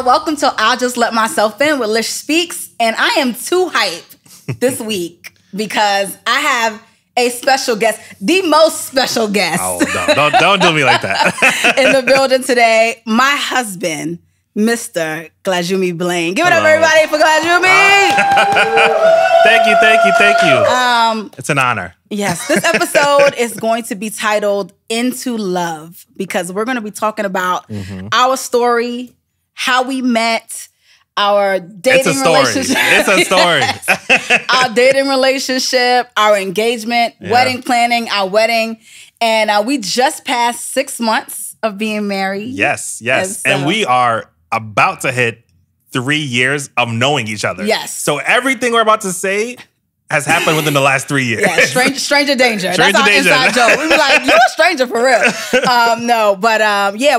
Welcome to I'll Just Let Myself In with Lish Speaks. And I am too hype this week because I have a special guest, the most special guest. Oh, don't do me like that. in the building today, my husband, Mr. Glajumi Blains. Give it up, everybody, for Glajumi. Thank you. It's an honor. Yes, this episode is going to be titled Into Love because we're going to be talking about our story, how we met, our dating relationship. It's a story. Our dating relationship, our engagement, wedding planning, our wedding. And we just passed 6 months of being married. Yes. And we are about to hit 3 years of knowing each other. Yes. So everything we're about to say has happened within the last 3 years. Yeah, stranger danger. That's our inside joke. We were like, you're a stranger for real.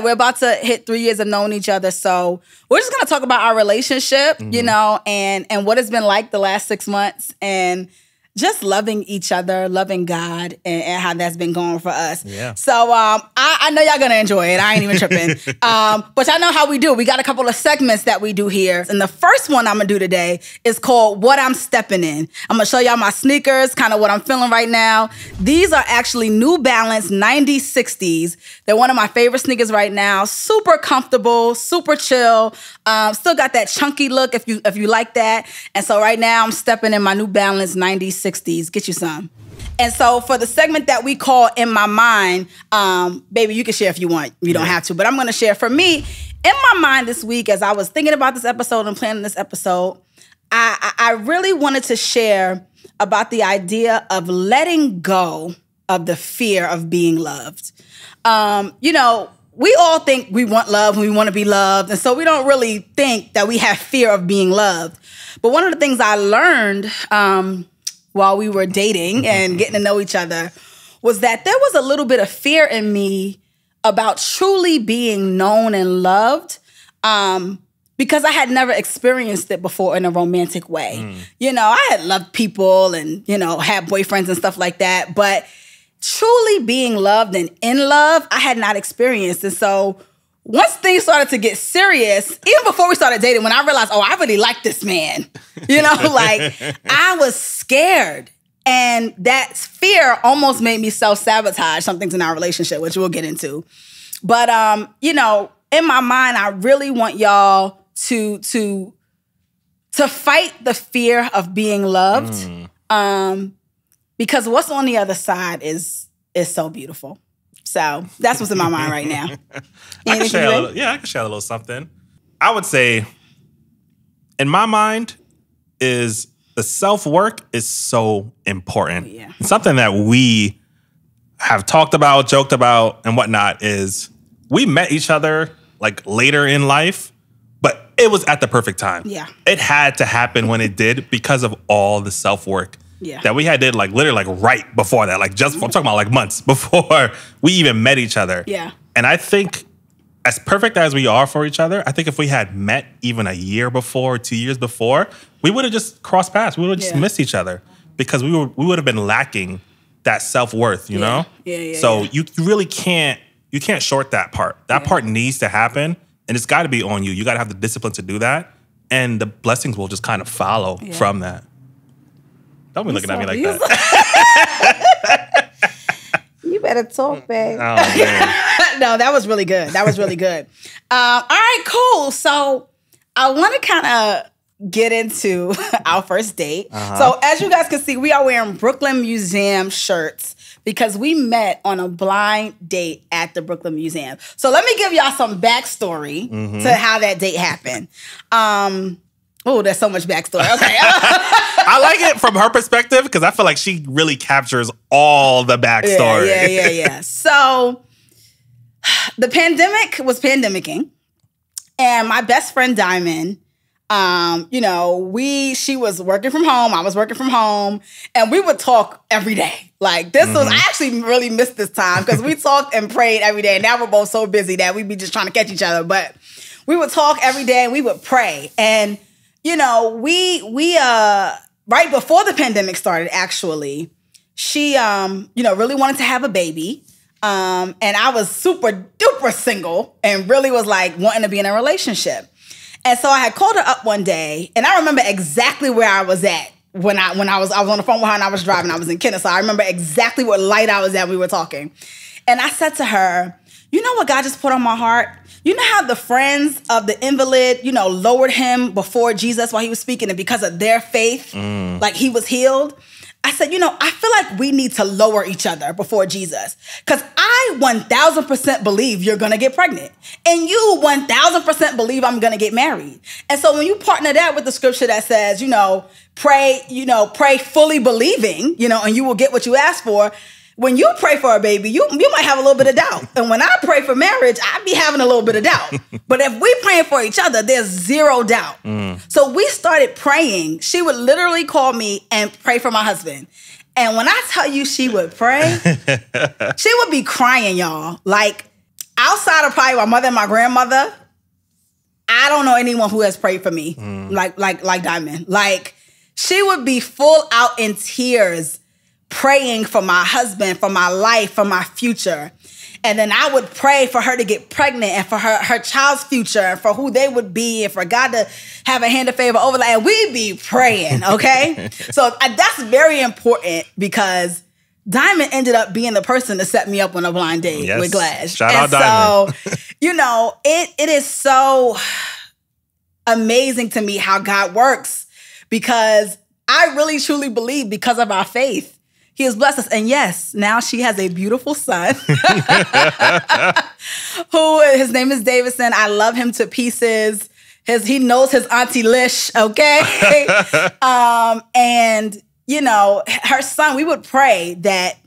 We're about to hit 3 years of knowing each other. So we're just going to talk about our relationship, you know, and what it's been like the last 6 months and just loving each other, loving God, and how that's been going for us. Yeah. So I know y'all gonna enjoy it. I ain't even tripping. But y'all know how we do. We got a couple of segments that we do here. And the first one I'm gonna do today is called What I'm Stepping In. I'm gonna show y'all my sneakers, kind of what I'm feeling right now. These are actually New Balance 9060s. They're one of my favorite sneakers right now. Super comfortable, super chill. Still got that chunky look if you like that. And so right now I'm stepping in my New Balance 9060s. Get you some. And so for the segment that we call In My Mind, baby, you can share if you want. You don't have to, but I'm going to share. For me, in my mind this week, as I was thinking about this episode and planning this episode, I really wanted to share about the idea of letting go of the fear of being loved. You know, we all think we want love and we want to be loved. And so we don't really think that we have fear of being loved. But one of the things I learned while we were dating and getting to know each other was that there was a little bit of fear in me about truly being known and loved because I had never experienced it before in a romantic way. You know, I had loved people and, you know, had boyfriends and stuff like that, but truly being loved and in love, I had not experienced. And so once things started to get serious, even before we started dating, when I realized, I really like this man, you know, like I was scared. And that fear almost made me self-sabotage some things in our relationship, which we'll get into. But, you know, in my mind, I really want y'all to fight the fear of being loved. Because what's on the other side is so beautiful. So that's what's in my mind right now. I can share a little something. I would say, in my mind, is the self-work is so important. Yeah. Something that we have talked about, joked about, and whatnot is we met each other like later in life, but it was at the perfect time. Yeah. It had to happen when it did because of all the self-work that we had did like literally like right before that. Like I'm talking about like months before we even met each other. Yeah. And I think as perfect as we are for each other, I think if we had met even a year before, 2 years before, we would have just crossed paths. We would have just missed each other because we would have been lacking that self-worth, you know? So you really can't short that part. That part needs to happen and it's got to be on you. You got to have the discipline to do that and the blessings will just kind of follow from that. Don't be looking at me like that. You better talk, babe. Oh, man. No, that was really good. All right, cool. So I want to kind of get into our first date. So as you guys can see, we are wearing Brooklyn Museum shirts because we met on a blind date at the Brooklyn Museum. So let me give y'all some backstory to how that date happened. Oh, there's so much backstory. Okay. I like it from her perspective because I feel like she really captures all the backstory. Yeah. So the pandemic was pandemicking, and my best friend Diamond, you know, she was working from home, I was working from home, and we would talk every day. Like this was, I actually really missed this time because we talked and prayed every day. And now we're both so busy that we'd be just trying to catch each other. But we would talk every day and we would pray. And you know, we right before the pandemic started, actually, she, you know, really wanted to have a baby. And I was super duper single and really was like wanting to be in a relationship. And so I had called her up one day, and I remember exactly where I was at when I was on the phone with her and I was driving. I was in Kennesaw. I remember exactly what light I was at. We were talking. And I said to her, you know what God just put on my heart? You know how the friends of the invalid, lowered him before Jesus while he was speaking, and because of their faith, like he was healed? I said, I feel like we need to lower each other before Jesus, because I 1,000% believe you're going to get pregnant, and you 1,000% believe I'm going to get married. And so when you partner that with the scripture that says, pray fully believing, and you will get what you ask for. When you pray for a baby, you might have a little bit of doubt. And when I pray for marriage, I be having a little bit of doubt. But if we praying for each other, there's zero doubt. So we started praying. She would literally call me and pray for my husband. And when I tell you she would pray, she would be crying, y'all. Like, outside of probably my mother and my grandmother, I don't know anyone who has prayed for me like Diamond. Like, she would be full out in tears, praying for my husband, for my life, for my future. And then I would pray for her to get pregnant and for her child's future and for who they would be and for God to have a hand of favor over that. And we'd be praying, okay? So that's very important, because Diamond ended up being the person to set me up on a blind date with Glass. Shout out Diamond. So, it is so amazing to me how God works, because I really truly believe, because of our faith, He has blessed us. And yes, now she has a beautiful son who, his name is Davison. I love him to pieces. He knows his Auntie Lish, okay? And, her son, we would pray that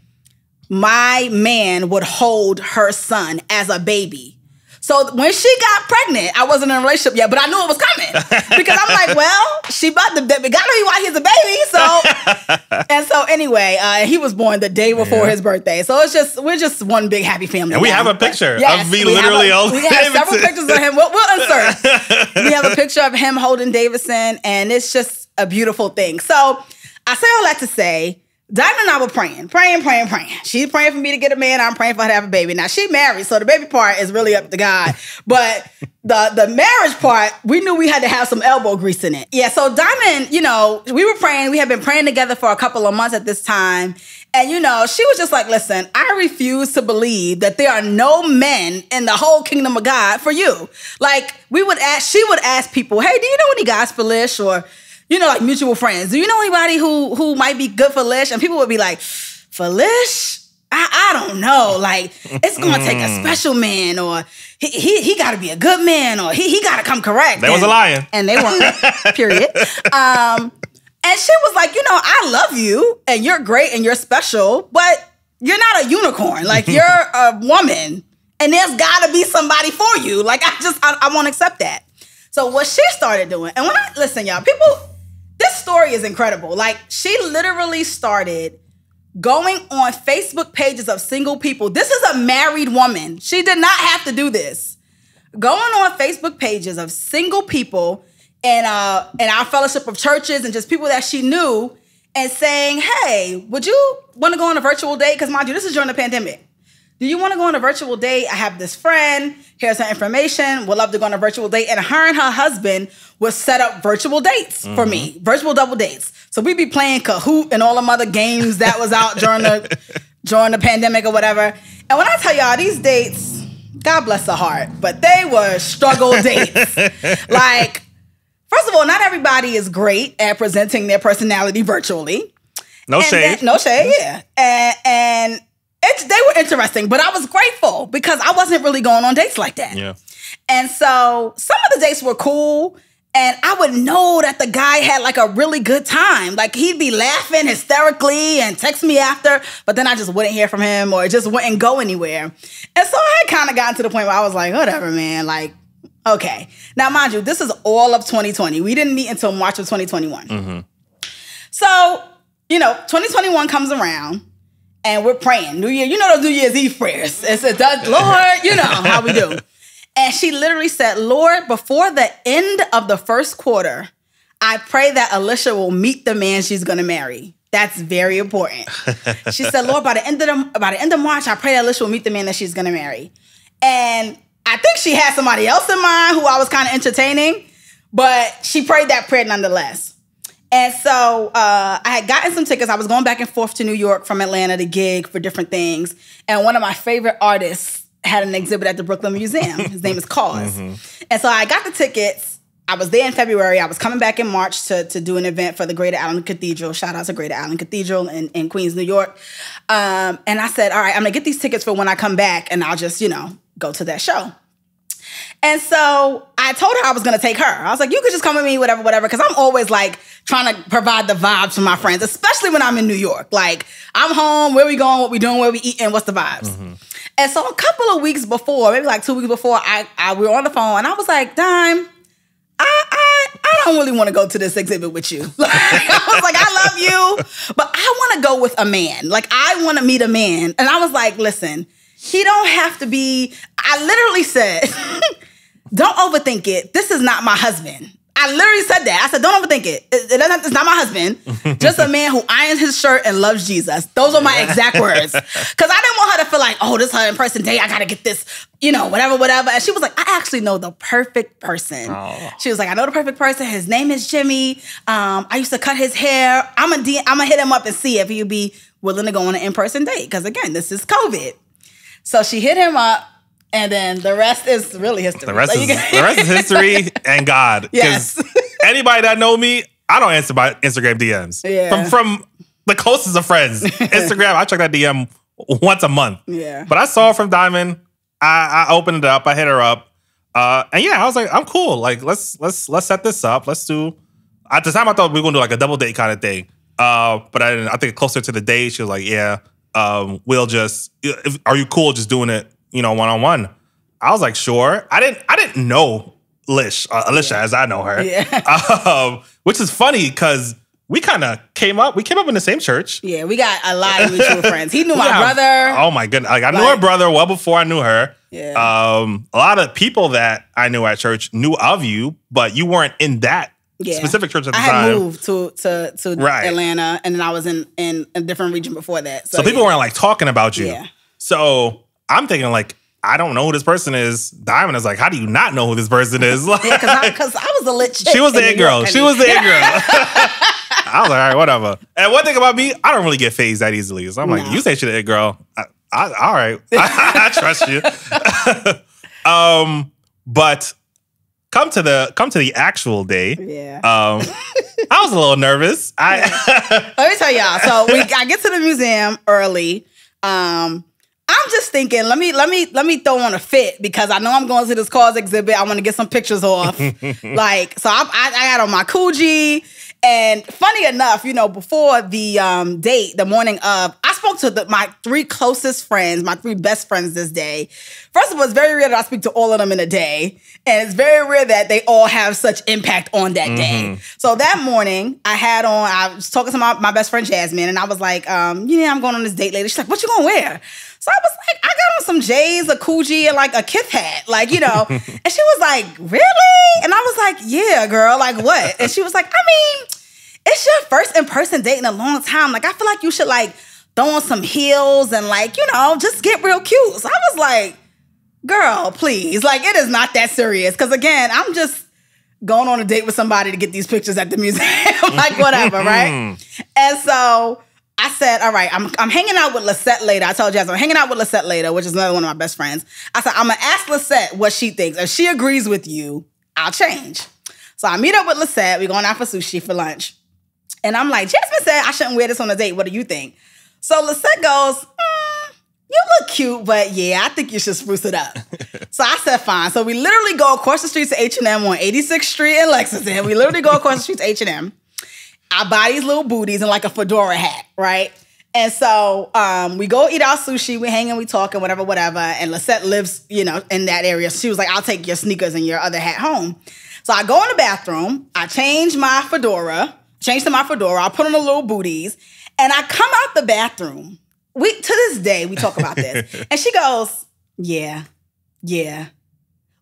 my man would hold her son as a baby. So when she got pregnant, I wasn't in a relationship yet, but I knew it was coming, because I'm like, well, she about to, it gotta be why he's a baby. So anyway, he was born the day before his birthday. So we're just one big happy family. And we have a picture of me literally holding Davison. We have several pictures of him. We'll insert. We have a picture of him holding Davison, and it's just a beautiful thing. So I say all that to say, Diamond and I were praying. She's praying for me to get a man. I'm praying for her to have a baby. Now, she married, so the baby part is really up to God. But the marriage part, we knew we had to have some elbow grease in it. Yeah, so Diamond, we were praying. We had been praying together for a couple of months at this time. And, she was just like, listen, I refuse to believe that there are no men in the whole kingdom of God for you. Like, she would ask people, hey, do you know any guys for Lish? Or, like mutual friends. Do you know anybody who might be good for Lish? And people would be like, for Lish? I don't know. Like, it's going to take a special man, or he got to be a good man, or he got to come correct. They was a lion. And they weren't, period. And she was like, I love you, and you're great, and you're special, but you're not a unicorn. Like, you're a woman, and there's got to be somebody for you. Like, I won't accept that. So what she started doing, and listen, y'all, this story is incredible. Like, she literally started going on Facebook pages of single people. This is a married woman. She did not have to do this. Going on Facebook pages of single people in our fellowship of churches and just people that she knew, and saying, hey, would you want to go on a virtual date? Because mind you, this is during the pandemic. Do you want to go on a virtual date? I have this friend. Here's her information. Would love to go on a virtual date. And her and her husband would set up virtual dates for me, virtual double dates. So we'd be playing Kahoot and all them other games that was out during the pandemic or whatever. And when I tell y'all, these dates, God bless her heart, but they were struggle dates. Like, first of all, not everybody is great at presenting their personality virtually. No shade, yeah. And they were interesting, but I was grateful because I wasn't really going on dates like that. Yeah. And so some of the dates were cool, and I would know that the guy had like a really good time. Like, he'd be laughing hysterically and text me after, but then I just wouldn't hear from him, or it just wouldn't go anywhere. And so I had kind of gotten to the point where I was like, whatever, man. Like, okay. Now, mind you, this is all of 2020. We didn't meet until March of 2021. Mm-hmm. So, 2021 comes around. And we're praying. New Year, those New Year's Eve prayers. It said, Lord, how we do. And she literally said, Lord, before the end of the first quarter, I pray that Alicia will meet the man she's going to marry. That's very important. She said, Lord, by the end of March, I pray that Alicia will meet the man that she's going to marry. And I think she had somebody else in mind who I was kind of entertaining. But she prayed that prayer nonetheless. And so I had gotten some tickets. I was going back and forth to New York from Atlanta to gig for different things. And one of my favorite artists had an exhibit at the Brooklyn Museum. His name is Cause. And so I got the tickets. I was there in February. I was coming back in March to do an event for the Greater Allen Cathedral. Shout out to Greater Allen Cathedral in Queens, New York. And I said, all right, I'm going to get these tickets for when I come back, and I'll just, go to that show. And so I told her I was going to take her. I was like, you could just come with me, whatever, because I'm always like trying to provide the vibes for my friends, especially when I'm in New York. Like, I'm home, where we going, what we doing, where we eating, what's the vibes? And so a couple of weeks before, maybe like 2 weeks before, we were on the phone, and I was like, Dime, I don't really want to go to this exhibit with you. Like, I was like, I love you, but I want to go with a man. Like, I want to meet a man. And I was like, listen, he don't have to be, I literally said, don't overthink it. This is not my husband. I literally said that. I said, don't overthink it. It's not my husband. Just a man who irons his shirt and loves Jesus. Those are my exact words. Because I didn't want her to feel like, oh, this is her in-person date. I got to get this, whatever. And she was like, I actually know the perfect person. Oh. She was like, I know the perfect person. His name is Jimmy. I used to cut his hair. I'm going to hit him up and see if he'd be willing to go on an in-person date. Because, again, this is COVID. So she hit him up. And then the rest is really history. The rest is history and God. Yes. Anybody that know me, I don't answer my Instagram DMs. Yeah. From the closest of friends. Instagram, I check that DM once a month. Yeah. But I saw her from Diamond. I opened it up. I hit her up. And yeah, I was like, I'm cool. Like, let's set this up. Let's do. At the time, I thought we were gonna do like a double date kind of thing. But I think closer to the date, she was like, yeah, we'll just. Are you cool just doing it? One-on-one. I was like, sure. I didn't know Alicia as I know her. Yeah. Which is funny because we kind of came up in the same church. Yeah, we got a lot of mutual friends. He knew my brother. Oh my goodness. Like, I knew her brother well before I knew her. Yeah. A lot of people that I knew at church knew of you, but you weren't in that specific church at the time. I had moved to Atlanta, and then I was in a different region before that. So people weren't like talking about you. Yeah. So I'm thinking like, I don't know who this person is. Diamond is like, how do you not know who this person is? Yeah, because I was a lit chick. She was the it girl. She was the it girl. I was like, all right, whatever. And one thing about me, I don't really get phased that easily. So I'm like, you say she's the it girl. All right. I trust you. But come to the actual day. Yeah. I was a little nervous. Let me tell y'all. So I get to the museum early. I'm just thinking, let me throw on a fit because I know I'm going to this Cause exhibit. I want to get some pictures off. So I got on my Coogee. And funny enough, before the date, the morning of, I spoke to my 3 closest friends, my 3 best friends this day. First of all, it's very rare that I speak to all of them in a day. And it's very rare that they all have such impact on that day. So that morning, I was talking to my best friend, Jasmine, and I was like, I'm going on this date later. She's like, what you going to wear? So I was like, I got on some J's, a Coogee, and like a Kith hat, and she was like, really? And I was like, yeah, girl, like what? And she was like, I mean, it's your first in-person date in a long time. Like, I feel like you should like throw on some heels and like, just get real cute. So I was like, girl, please, like it is not that serious. Because again, I'm just going on a date with somebody to get these pictures at the museum, like whatever, right? And so I said, all right, I'm hanging out with Lisette later. I told Jazz I'm hanging out with Lisette later, which is another one of my best friends. I said, I'm going to ask Lisette what she thinks. If she agrees with you, I'll change. So I meet up with Lisette. We're going out for sushi for lunch. And I'm like, Jasmine said I shouldn't wear this on a date. What do you think? So Lisette goes, you look cute, but yeah, I think you should spruce it up. So I said, fine. So we literally go across the street to H&M on 86th Street in Lexington. We literally go across the street to H&M. I buy these little booties and like a fedora hat, right? And so we go eat our sushi, we hanging, we talking, whatever. And Lisette lives, in that area. So she was like, I'll take your sneakers and your other hat home. So I go in the bathroom, I change to my fedora, I put on the little booties, and I come out the bathroom. To this day, we talk about this. And she goes, yeah.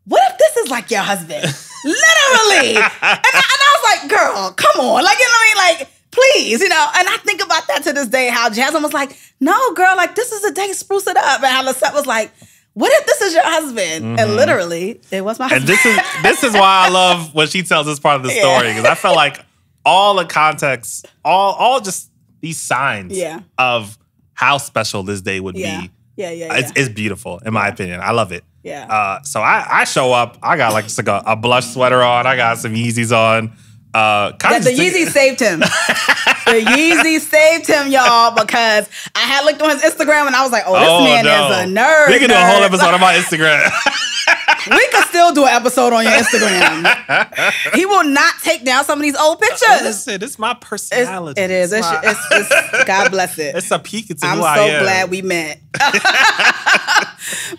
What if this is like your husband? Literally. And I was like, girl, come on. Like, like, please, And I think about that to this day, how Jasmine was like, no, girl, like, this is a day, spruce it up. And how Lisette was like, what if this is your husband? And literally, it was my husband. And this is why I love when she tells this part of the story, because I felt like all the context, all just these signs of how special this day would be. It's beautiful, in my opinion. I love it. Yeah. So I show up. I got like a blush sweater on. I got some Yeezys on. The Yeezy saved him. The Yeezy saved him, y'all, because I had looked on his Instagram and I was like, oh, this man is a nerd. We can do a whole episode on my Instagram. We could still do an episode on your Instagram. He will not take down some of these old pictures. Listen, it's my personality. It is. It's God bless it. It's a peek into I'm who so I am. glad we met.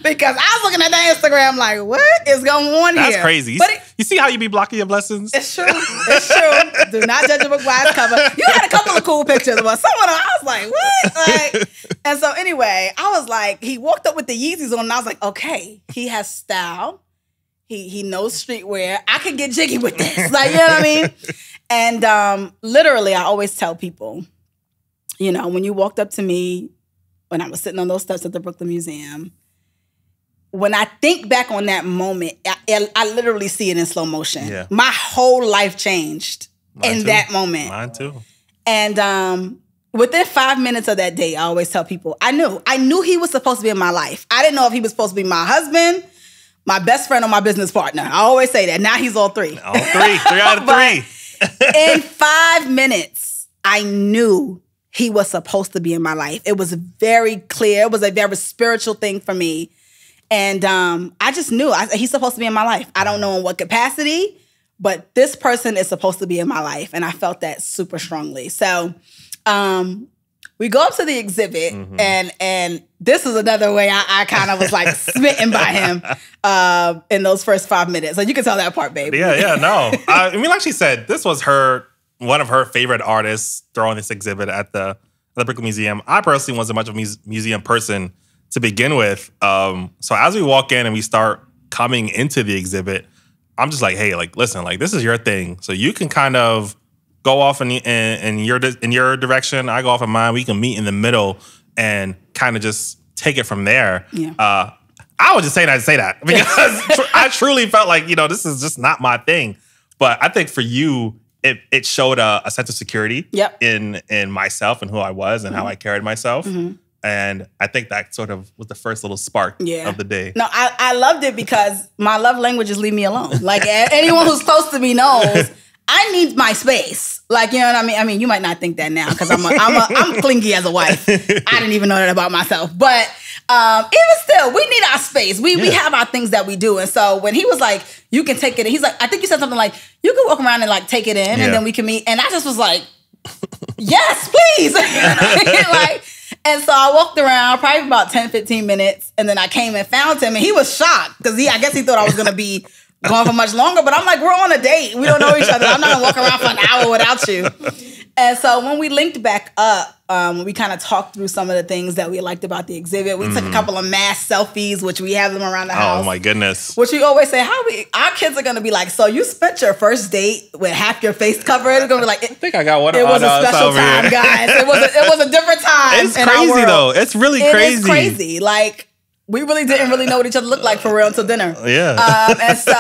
Because I was looking at that Instagram like, what is going on here? That's crazy. You see how you be blocking your blessings? It's true. It's true. Do not judge a book by its cover. You had a couple of cool pictures, but someone I was like, what? And so anyway, I was like, he walked up with the Yeezys on, and I was like, okay, he has style. He knows streetwear. I could get jiggy with this. Like, you know what I mean? And literally, I always tell people, you know, when you walked up to me when I was sitting on those steps at the Brooklyn Museum, when I think back on that moment, I literally see it in slow motion. Yeah. My whole life changed in that moment. Mine too. And within 5 minutes of that day, I always tell people, I knew he was supposed to be in my life. I didn't know if he was supposed to be my husband, my best friend, or my business partner. I always say that. Now he's all three. All three. 3 out of 3. In 5 minutes, I knew he was supposed to be in my life. It was very clear. It was a very spiritual thing for me. And I just knew he's supposed to be in my life. I don't know in what capacity, but this person is supposed to be in my life. And I felt that super strongly. So we go up to the exhibit, and this is another way I kind of was like smitten by him in those first 5 minutes. So you can tell that part, baby. Yeah, no. I mean, like she said, this was one of her favorite artists throwing this exhibit at the Brooklyn Museum. I personally wasn't much of a museum person to begin with. So as we walk in and we start coming into the exhibit, I'm just like, hey, like, listen, like, this is your thing. So you can kind of go off in your direction. I go off in mine. We can meet in the middle and kind of just take it from there. Yeah. I was just saying that to say that because I truly felt like, you know, this is just not my thing. But I think for you, it showed a sense of security in myself and who I was and how I carried myself. And I think that sort of was the first little spark of the day. No, I loved it because my love language is leave me alone. Like, anyone who's close to me knows I need my space. Like, you know what I mean? I mean, you might not think that now because I'm clingy as a wife. I didn't even know that about myself. But even still, we need our space. We have our things that we do. And so when he was like, you can take it in, he's like, I think you said something like, you can walk around and like take it in and then we can meet. And I just was like, yes, please. Like, and so I walked around probably about 10, 15 minutes. And then I came and found him. And he was shocked because I guess he thought I was going to be gone for much longer. But I'm like, we're on a date. We don't know each other. I'm not going to walk around for an hour without you. And so when we linked back up, we kind of talked through some of the things that we liked about the exhibit. We took a couple of mass selfies, which we have them around the house. Oh, my goodness. Which we always say, our kids are going to be like, so you spent your first date with half your face covered? It's going to be like, I think I got one. It was a special time, guys. It was a different time. It's crazy, though. It's really crazy. It is crazy. Like, we really didn't really know what each other looked like for real until dinner. Yeah. And so,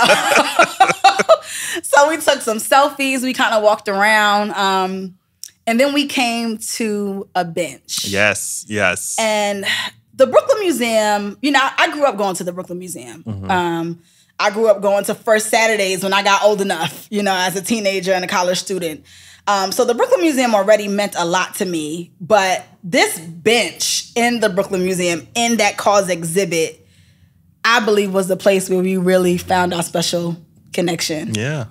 so we took some selfies. We kind of walked around. And then we came to a bench. Yes. And the Brooklyn Museum, you know, I grew up going to the Brooklyn Museum. I grew up going to First Saturdays when I got old enough, you know, as a teenager and a college student. So the Brooklyn Museum already meant a lot to me. But this bench in the Brooklyn Museum, in that cause exhibit, I believe was the place where we really found our special connection. Yeah.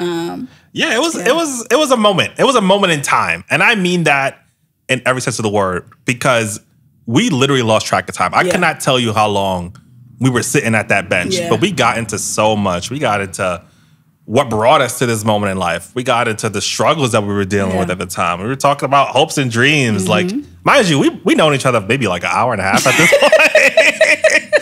It was a moment. It was a moment in time. And I mean that in every sense of the word because we literally lost track of time. I cannot tell you how long we were sitting at that bench, but we got into so much. We got into what brought us to this moment in life. We got into the struggles that we were dealing with at the time. We were talking about hopes and dreams. Like, mind you, we known each other maybe like an hour and a half at this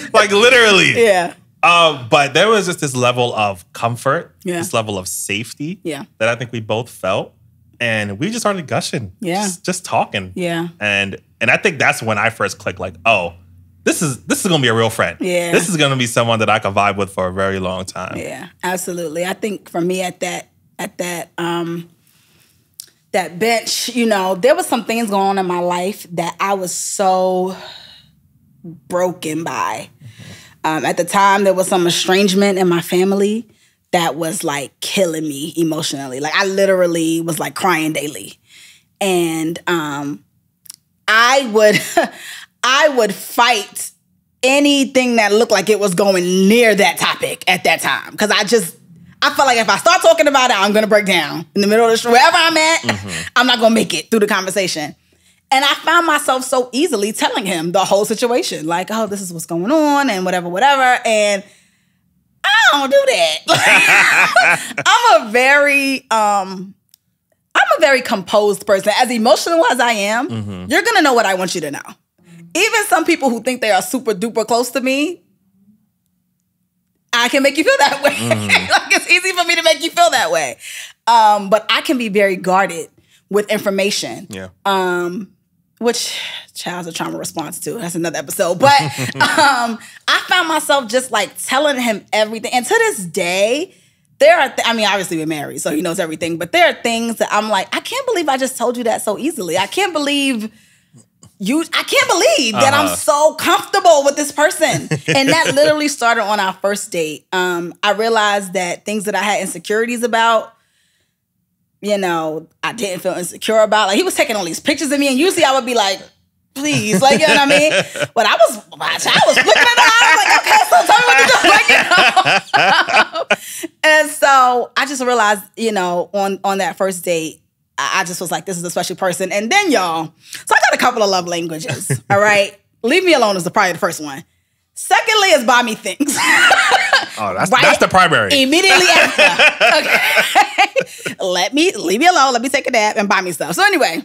point. Like, literally. Yeah. But there was just this level of comfort, this level of safety that I think we both felt. And we just started gushing. Yeah. Just talking. Yeah. And I think that's when I first clicked, like, oh, this is gonna be a real friend. Yeah. This is gonna be someone that I can vibe with for a very long time. Yeah, absolutely. I think for me at that bench, you know, there was some things going on in my life that I was so broken by. At the time, there was some estrangement in my family that was like killing me emotionally. Like I literally was like crying daily. And I would fight anything that looked like it was going near that topic at that time. Because I felt like if I start talking about it, I'm going to break down in the middle of the street. Wherever I'm at, I'm not going to make it through the conversation. And I found myself so easily telling him the whole situation. Like, oh, this is what's going on and whatever. And I don't do that. I'm a very composed person. As emotional as I am, you're going to know what I want you to know. Even some people who think they are super duper close to me, I can make you feel that way. Like it's easy for me to make you feel that way. But I can be very guarded with information. Yeah. Which child's a trauma response to. That's another episode. But I found myself just like telling him everything. And to this day, there are, obviously we're married, so he knows everything. But there are things that I'm like, I can't believe I just told you that so easily. I can't believe that I'm so comfortable with this person. And that literally started on our first date. I realized that things that I had insecurities about, you know, I didn't feel insecure about. Like he was taking all these pictures of me, and usually I would be like, please, like, you know what I mean? But I was flicking it out. I was like, okay, so tell me what you do. Like, you know? And so I just realized, you know, on that first date, I just was like, this is a special person. And then, y'all, so I got a couple of love languages, all right? Leave me alone is probably the first one. Secondly is buy me things. That's the primary. Immediately after. Okay. Leave me alone. Let me take a nap and buy me stuff. So anyway,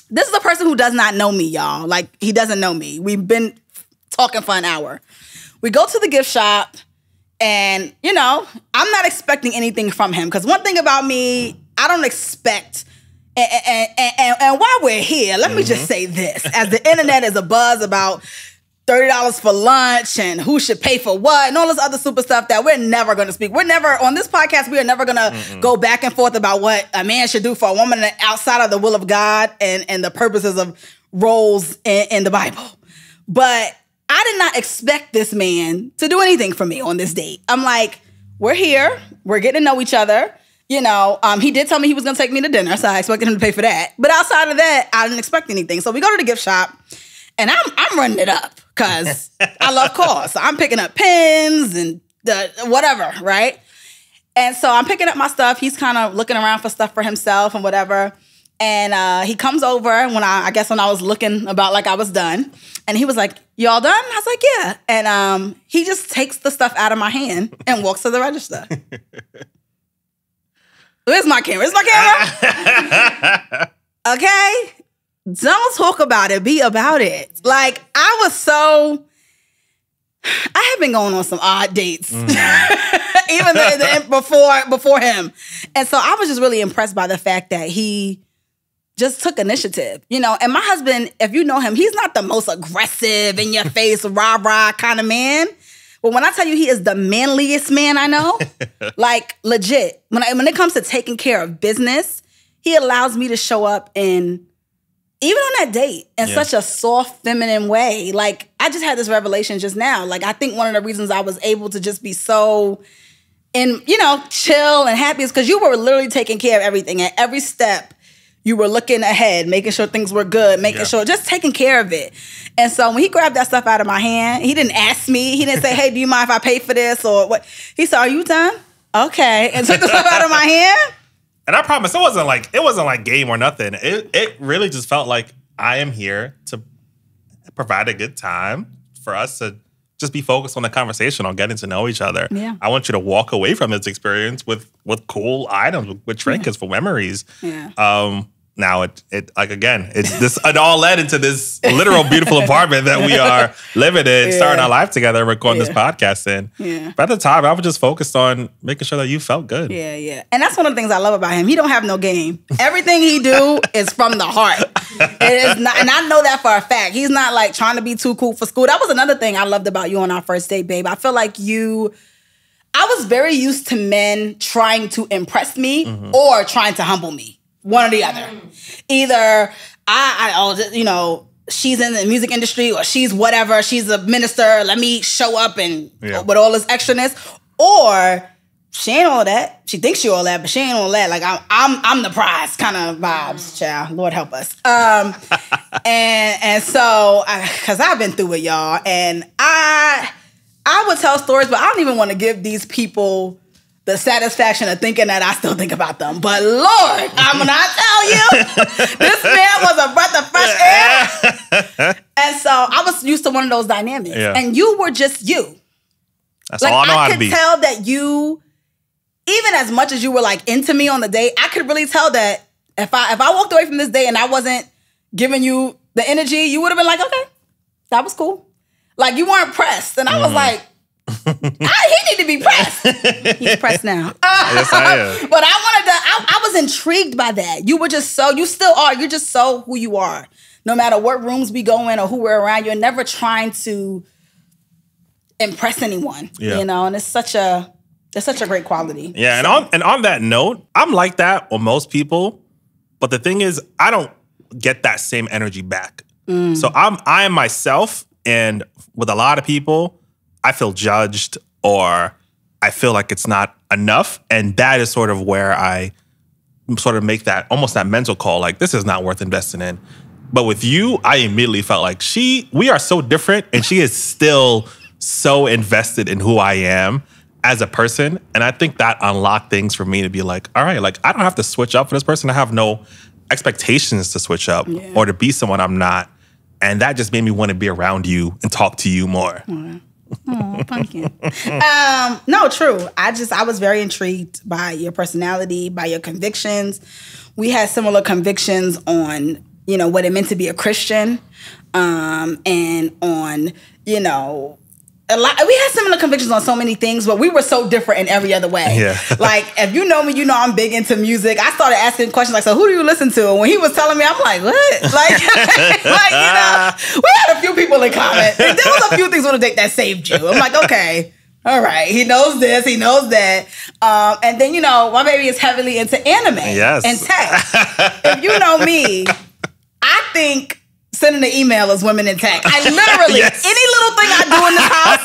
this is a person who does not know me, y'all. Like, he doesn't know me. We've been talking for an hour. We go to the gift shop and, you know, I'm not expecting anything from him. Because one thing about me, I don't expect... And while we're here, let me just say this. As the internet is abuzz about $30 for lunch and who should pay for what and all this other super stuff that we're never going to speak. On this podcast, we are never going to go back and forth about what a man should do for a woman outside of the will of God and the purposes of roles in the Bible. But I did not expect this man to do anything for me on this date. I'm like, we're here. We're getting to know each other. You know, he did tell me he was going to take me to dinner, so I expected him to pay for that. But outside of that, I didn't expect anything. So we go to the gift shop, and I'm running it up because I love cars. So I'm picking up pens and whatever, right? And so I'm picking up my stuff. He's kind of looking around for stuff for himself and whatever. And he comes over when I was looking about like I was done. And he was like, y'all done? I was like, yeah. And he just takes the stuff out of my hand and walks to the register. Where's my camera? Okay? Don't talk about it. Be about it. Like, I have been going on some odd dates. Even before him. And so I was just really impressed by the fact that he just took initiative. You know, and my husband, if you know him, he's not the most aggressive, in your face, rah-rah kind of man. But when I tell you he is the manliest man I know, like legit, when it comes to taking care of business, he allows me to show up even on that date, in such a soft, feminine way. Like, I just had this revelation just now. Like, I think one of the reasons I was able to just be so, chill and happy is because you were literally taking care of everything. At every step, you were looking ahead, making sure things were good, just taking care of it. And so when he grabbed that stuff out of my hand, he didn't ask me. He didn't say, hey, do you mind if I pay for this or what? He said, are you done? Okay. And took the stuff out of my hand. And I promise it wasn't like game or nothing. It really just felt like I am here to provide a good time for us to just be focused on the conversation, on getting to know each other. Yeah. I want you to walk away from this experience with cool items, with trinkets for memories. Yeah. now it like again, it all led into this literal beautiful apartment that we are living in, starting our life together, recording this podcast in. Yeah. But at the time, I was just focused on making sure that you felt good. Yeah. And that's one of the things I love about him. He don't have no game. Everything he do is from the heart. It is not, and I know that for a fact. He's not like trying to be too cool for school. That was another thing I loved about you on our first date, babe. I feel like I was very used to men trying to impress me or trying to humble me. One or the other. Either she's in the music industry or she's whatever, she's a minister, let me show up and with all this extraness. Or she ain't all that. She thinks she all that, but she ain't all that. Like I'm the prize kind of vibes, child. Lord help us. And so, cause I've been through it, y'all. And I would tell stories, but I don't even want to give these people the satisfaction of thinking that I still think about them. But Lord, I'm going to tell you, this man was a breath of fresh air. And so I was used to one of those dynamics. Yeah. And you were just you. That's all I know how to be. I could tell that you, even as much as you were like into me on the date, I could really tell that if I walked away from this date and I wasn't giving you the energy, you would have been like, okay, that was cool. Like you weren't pressed. And I was like, he need to be pressed. He's pressed now. Yes, I am. But I was intrigued by that. You were just you still are. You're just so who you are. No matter what rooms we go in or who we're around, you're never trying to impress anyone. Yeah. You know, and it's such a great quality. Yeah, and on that note, I'm like that with most people. But the thing is, I don't get that same energy back. So I am myself, and with a lot of people, I feel judged or I feel like it's not enough. And that is sort of where I sort of make that almost that mental call, like this is not worth investing in. But with you, I immediately felt like we are so different and she is still so invested in who I am as a person. And I think that unlocked things for me to be like, all right, like I don't have to switch up for this person. I have no expectations to switch up or to be someone I'm not. And that just made me want to be around you and talk to you more. Oh, pumpkin. No, true. I was very intrigued by your personality, by your convictions. We had similar convictions on, what it meant to be a Christian, and on, a lot. We had similar convictions on so many things, but we were so different in every other way. Yeah. Like, if you know me, you know I'm big into music. I started asking questions like, so who do you listen to? And when he was telling me, I'm like, what? Like, we had a few people in common. There was a few things on the date that saved you. I'm like, okay, all right. He knows this, he knows that. And then, my baby is heavily into anime and tech. If you know me, I think sending an email is women in tech. I literally, any little thing I do in this house,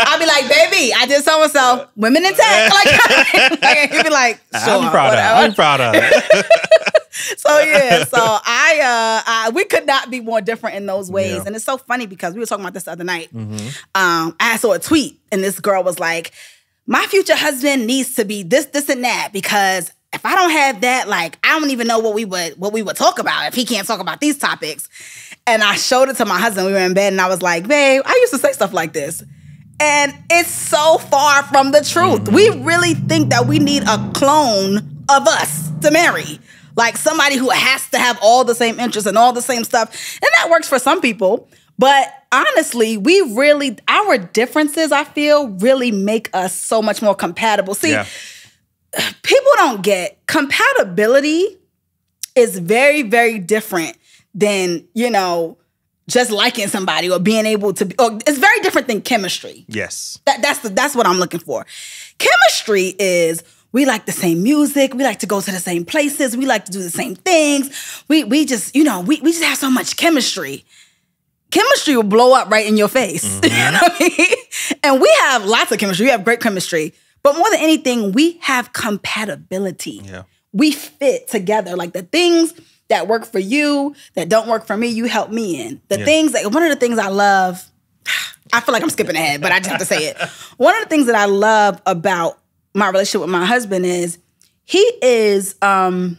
I'll be like, baby, I did so-and-so, women in tech. Like he'd be like, sure, I'm proud of it. So we could not be more different in those ways. Yeah. And it's so funny because we were talking about this the other night. I saw a tweet and this girl was like, my future husband needs to be this, and that, because if I don't have that, like, I don't even know what we would talk about if he can't talk about these topics. And I showed it to my husband. We were in bed and I was like, babe, I used to say stuff like this. And it's so far from the truth. We really think that we need a clone of us to marry. Like somebody who has to have all the same interests and all the same stuff. And that works for some people. But honestly, our differences, I feel, really make us so much more compatible. See, people don't get compatibility is very, very different than, just liking somebody or being able to it's very different than chemistry. Yes. That's what I'm looking for. Chemistry is we like the same music, we like to go to the same places, we like to do the same things. We just have so much chemistry. Chemistry will blow up right in your face. You know what I mean? And we have lots of chemistry. We have great chemistry. But more than anything, we have compatibility. Yeah. We fit together. Like the things that work for you, that don't work for me, you help me in. One of the things I love, I feel like I'm skipping ahead, but I just have to say it. One of the things that I love about my relationship with my husband is he is, like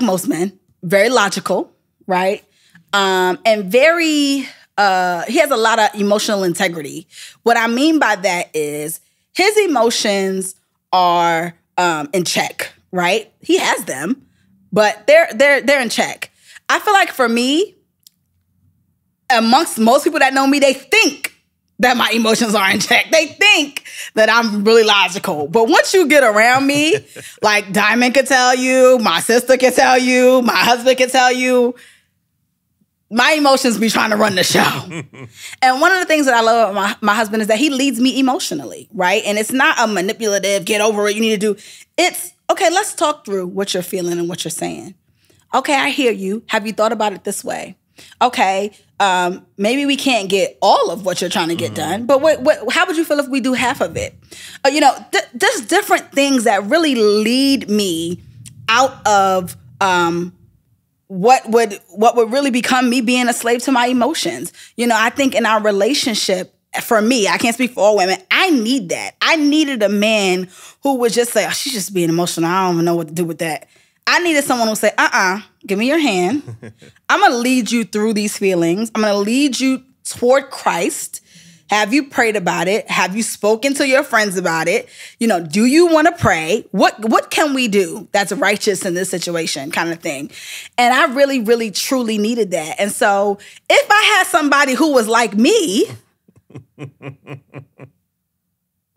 most men, very logical, right? And very, he has a lot of emotional integrity. What I mean by that is his emotions are in check, right? He has them. but they're in check. I feel like for me, amongst most people that know me, they think that my emotions are in check. They think that I'm really logical. But once you get around me, like Diamond could tell you, my sister can tell you, my husband can tell you, my emotions be trying to run the show. And one of the things that I love about my husband is that he leads me emotionally, right? And it's not a manipulative, get over it, you need to do. It's, okay, let's talk through what you're feeling and what you're saying. Okay, I hear you. Have you thought about it this way? Okay, maybe we can't get all of what you're trying to get done, but how would you feel if we do half of it? Just different things that really lead me out of what would really become me being a slave to my emotions. I think in our relationship, for me, I can't speak for all women, I need that. I needed a man who would just say, oh, she's just being emotional. I don't even know what to do with that. I needed someone who would say, give me your hand. I'm going to lead you through these feelings. I'm going to lead you toward Christ. Have you prayed about it? Have you spoken to your friends about it? Do you want to pray? What can we do that's righteous in this situation, kind of thing? And I really, really, truly needed that. And so if I had somebody who was like me,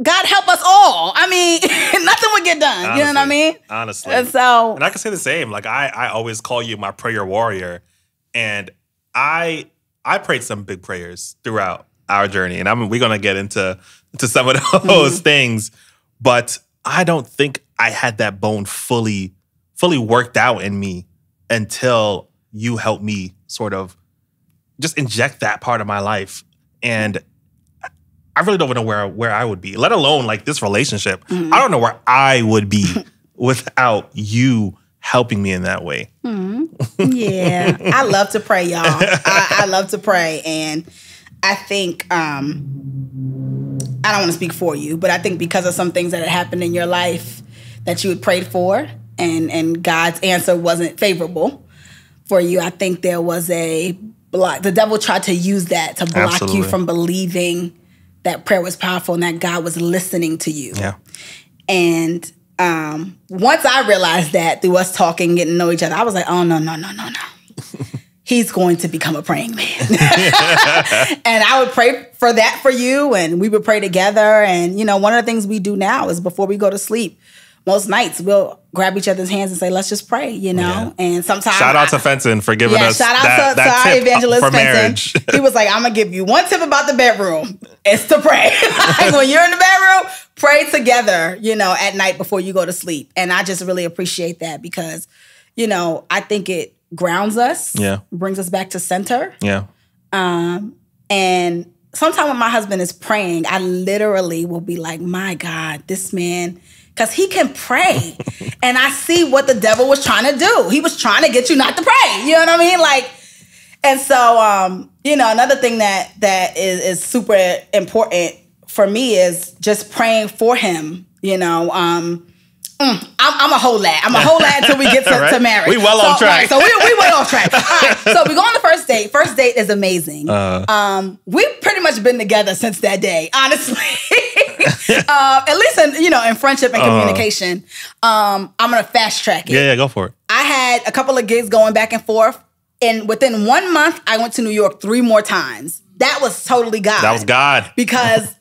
God help us all. I mean, nothing would get done. Honestly, you know what I mean? Honestly. And I can say the same. Like I always call you my prayer warrior. And I prayed some big prayers throughout our journey. And we're gonna get into some of those things. But I don't think I had that bone fully worked out in me until you helped me sort of just inject that part of my life. And I really don't know where I would be, let alone like this relationship. I don't know where I would be without you helping me in that way. Yeah. I love to pray, y'all. I love to pray. And I think, I don't want to speak for you, but I think because of some things that had happened in your life that you had prayed for and God's answer wasn't favorable for you, I think there was a block. The devil tried to use that to block Absolutely. you from believing that prayer was powerful and that God was listening to you. Yeah. And once I realized that through us talking, getting to know each other, I was like, oh, no. He's going to become a praying man. And I would pray for that for you, and we would pray together. And, one of the things we do now is before we go to sleep, most nights we'll grab each other's hands and say, let's just pray, Yeah. And sometimes shout out to Fenton for giving us shout out that to our tip evangelist for Fenton. marriage. He was like, I'm going to give you one tip about the bedroom. It's to pray. Like when you're in the bedroom, pray together, at night before you go to sleep. And I just really appreciate that because, I think it grounds us, brings us back to center. Yeah. And sometimes when my husband is praying, I literally will be like, my God, this man, because he can pray. And I see what the devil was trying to do. He was trying to get you not to pray. You know what I mean? And so, another thing that is super important for me is just praying for him. I'm a whole lad. I'm a whole lad until we get Right? to marriage. We well off track. Right, so we went off track. All right, so we go on the first date. First date is amazing. We've pretty much been together since that day, honestly. At least in friendship and communication. I'm gonna fast track it. Yeah, go for it. I had a couple of gigs going back and forth, and within 1 month, I went to New York 3 more times. That was totally God. That was God. Because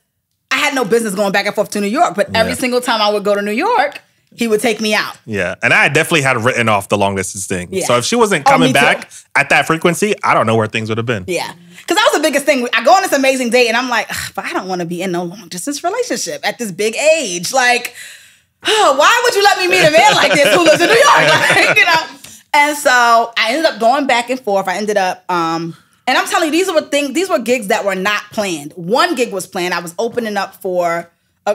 I had no business going back and forth to New York, but every single time I would go to New York, he would take me out. Yeah. And I definitely had written off the long distance thing. Yeah. So if she wasn't coming back at that frequency, I don't know where things would have been. Yeah. Because that was the biggest thing. I go on this amazing date and I'm like, but I don't want to be in no long distance relationship at this big age. Like, why would you let me meet a man like this who lives in New York? And so I ended up going back and forth. I ended up, and I'm telling you, these were gigs that were not planned. One gig was planned. I was opening up for a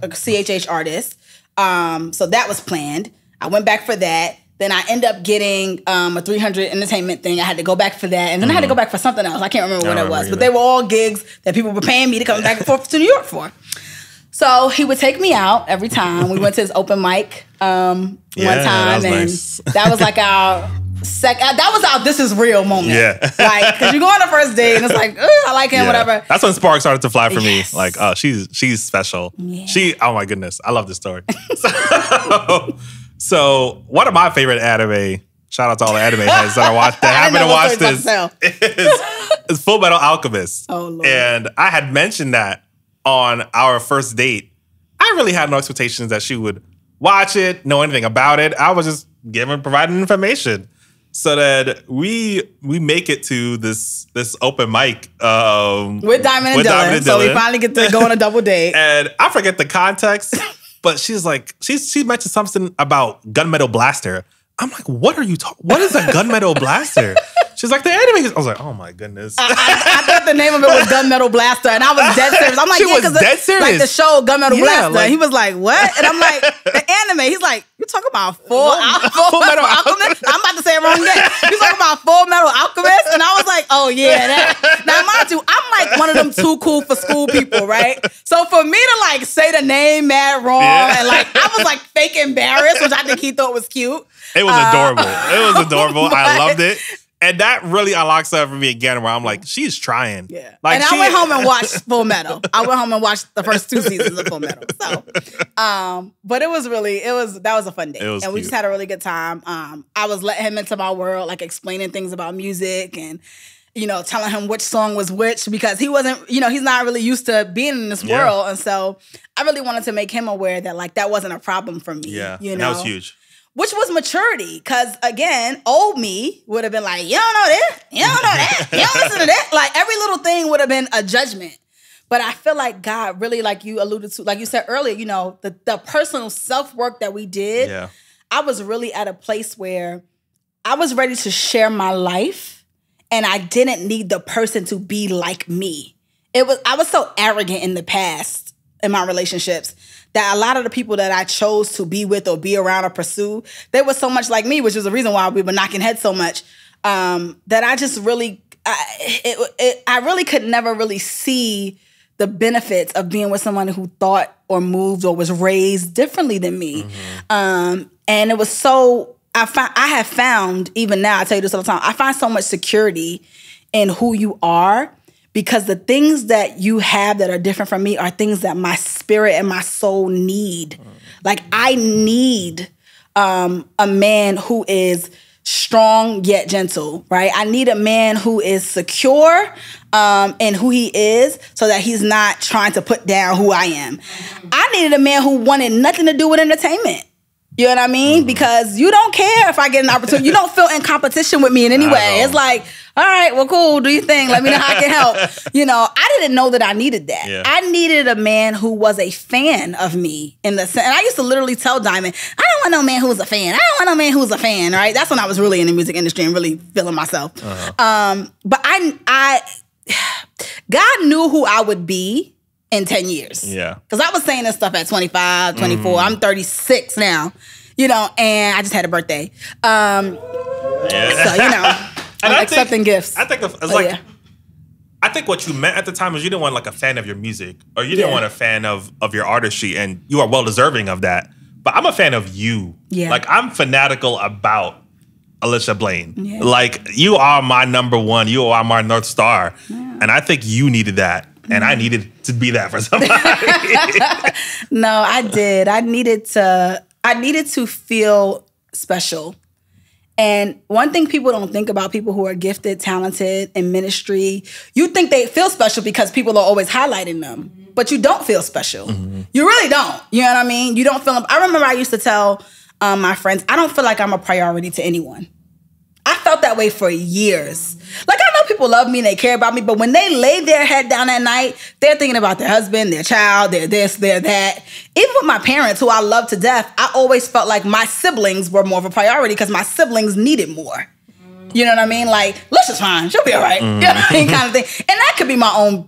CHH artist. So that was planned. I went back for that. Then I ended up getting a 300 entertainment thing. I had to go back for that. And then I had to go back for something else. I can't remember what it was. But they were all gigs that people were paying me to come back and forth to New York for. So he would take me out every time. We went to his open mic one time. That was and nice. that was like our that was our this is real moment. Yeah. Like, because you go on the first date and it's like, I like him, whatever. That's when sparks started to fly for Yes. me. Like, she's special. Yeah. Oh my goodness. I love this story. So one of my favorite anime, shout out to all the anime heads that happen to watch this, is Full Metal Alchemist. Oh, Lord. And I had mentioned that on our first date. I really had no expectations that she would watch it, know anything about it. I was just providing information. So that we make it to this open mic with Diamond and Dylan. So we finally get to go on a double date. And I forget the context, but she's like, she mentioned something about Gunmetal Blaster. I'm like, what are you talking? What is a Gunmetal Blaster? She's like, the anime. I was like, oh my goodness. I thought the name of it was Gunmetal Blaster, and I was dead serious. I'm like, she was dead serious. Like the show Gunmetal Blaster. Like, he was like, what? And I'm like, the anime. He's like, you talking about Full Metal Alchemist? I'm about to say it wrong again. You talking about Full Metal Alchemist? And I was like, oh yeah. Now mind you, I'm like one of them too cool for school people, right? So for me to like say the name mad wrong, and like I was like fake embarrassed, which I think he thought was cute. It was adorable. It was adorable. I loved it. And that really unlocks that for me again, where I'm like, she's trying. Yeah. Like, and I went home and watched Full Metal. I went home and watched the first 2 seasons of Full Metal. So, but that was a fun day. And we just had a really good time. I was letting him into my world, like explaining things about music and, telling him which song was which, because he wasn't, he's not really used to being in this world. And so I really wanted to make him aware that like that wasn't a problem for me. Yeah. And that was huge. Which was maturity, because again, old me would have been like, you don't know this, you don't know that, you don't listen to that. Like every little thing would have been a judgment. But I feel like God really, like you alluded to, like you said earlier, the personal self-work that we did, I was really at a place where I was ready to share my life and I didn't need the person to be like me. I was so arrogant in the past in my relationships that a lot of the people that I chose to be with or be around or pursue, they were so much like me, which was the reason why we were knocking heads so much, that I just really, I really could never really see the benefits of being with someone who thought or moved or was raised differently than me. Mm-hmm. And it was so, I have found, even now, I tell you this all the time, I find so much security in who you are, because the things that you have that are different from me are things that my spirit and my soul need. Like I need a man who is strong yet gentle, right? I need a man who is secure in who he is, so that he's not trying to put down who I am. I needed a man who wanted nothing to do with entertainment. You know what I mean? Because you don't care if I get an opportunity. You don't feel in competition with me in any way. It's like, all right, well, cool, do your thing. Let me know how I can help. I didn't know that I needed that. Yeah. I needed a man who was a fan of me in the sense. And I used to literally tell Diamond, I don't want no man who's a fan. I don't want no man who's a fan, right? That's when I was really in the music industry and really feeling myself. But God knew who I would be in 10 years. Yeah. Because I was saying this stuff at 25, 24. I'm 36 now, and I just had a birthday. So, I'm accepting gifts. I think it's I think what you meant at the time was you didn't want like a fan of your music, or you didn't want a fan of your artistry, and you are well deserving of that. But I'm a fan of you. Yeah. Like I'm fanatical about Alicia Blain. Yeah. Like you are my number one. You are my North Star. Yeah. And I think you needed that. And I needed to be that for somebody. No, I did. I needed to feel special. And one thing people don't think about people who are gifted, talented in ministry, you think they feel special because people are always highlighting them. But you don't feel special. Mm-hmm. You really don't. You know what I mean? You don't feel. I remember I used to tell my friends, I don't feel like I'm a priority to anyone. I felt that way for years. Like, I know people love me and they care about me, but when they lay their head down at night, they're thinking about their husband, their child, their this, their that. Even with my parents, who I love to death, I always felt like my siblings were more of a priority because my siblings needed more. You know what I mean? Like, Alicia's fine. She'll be all right. You know what I mean? Kind of thing. And that could be my own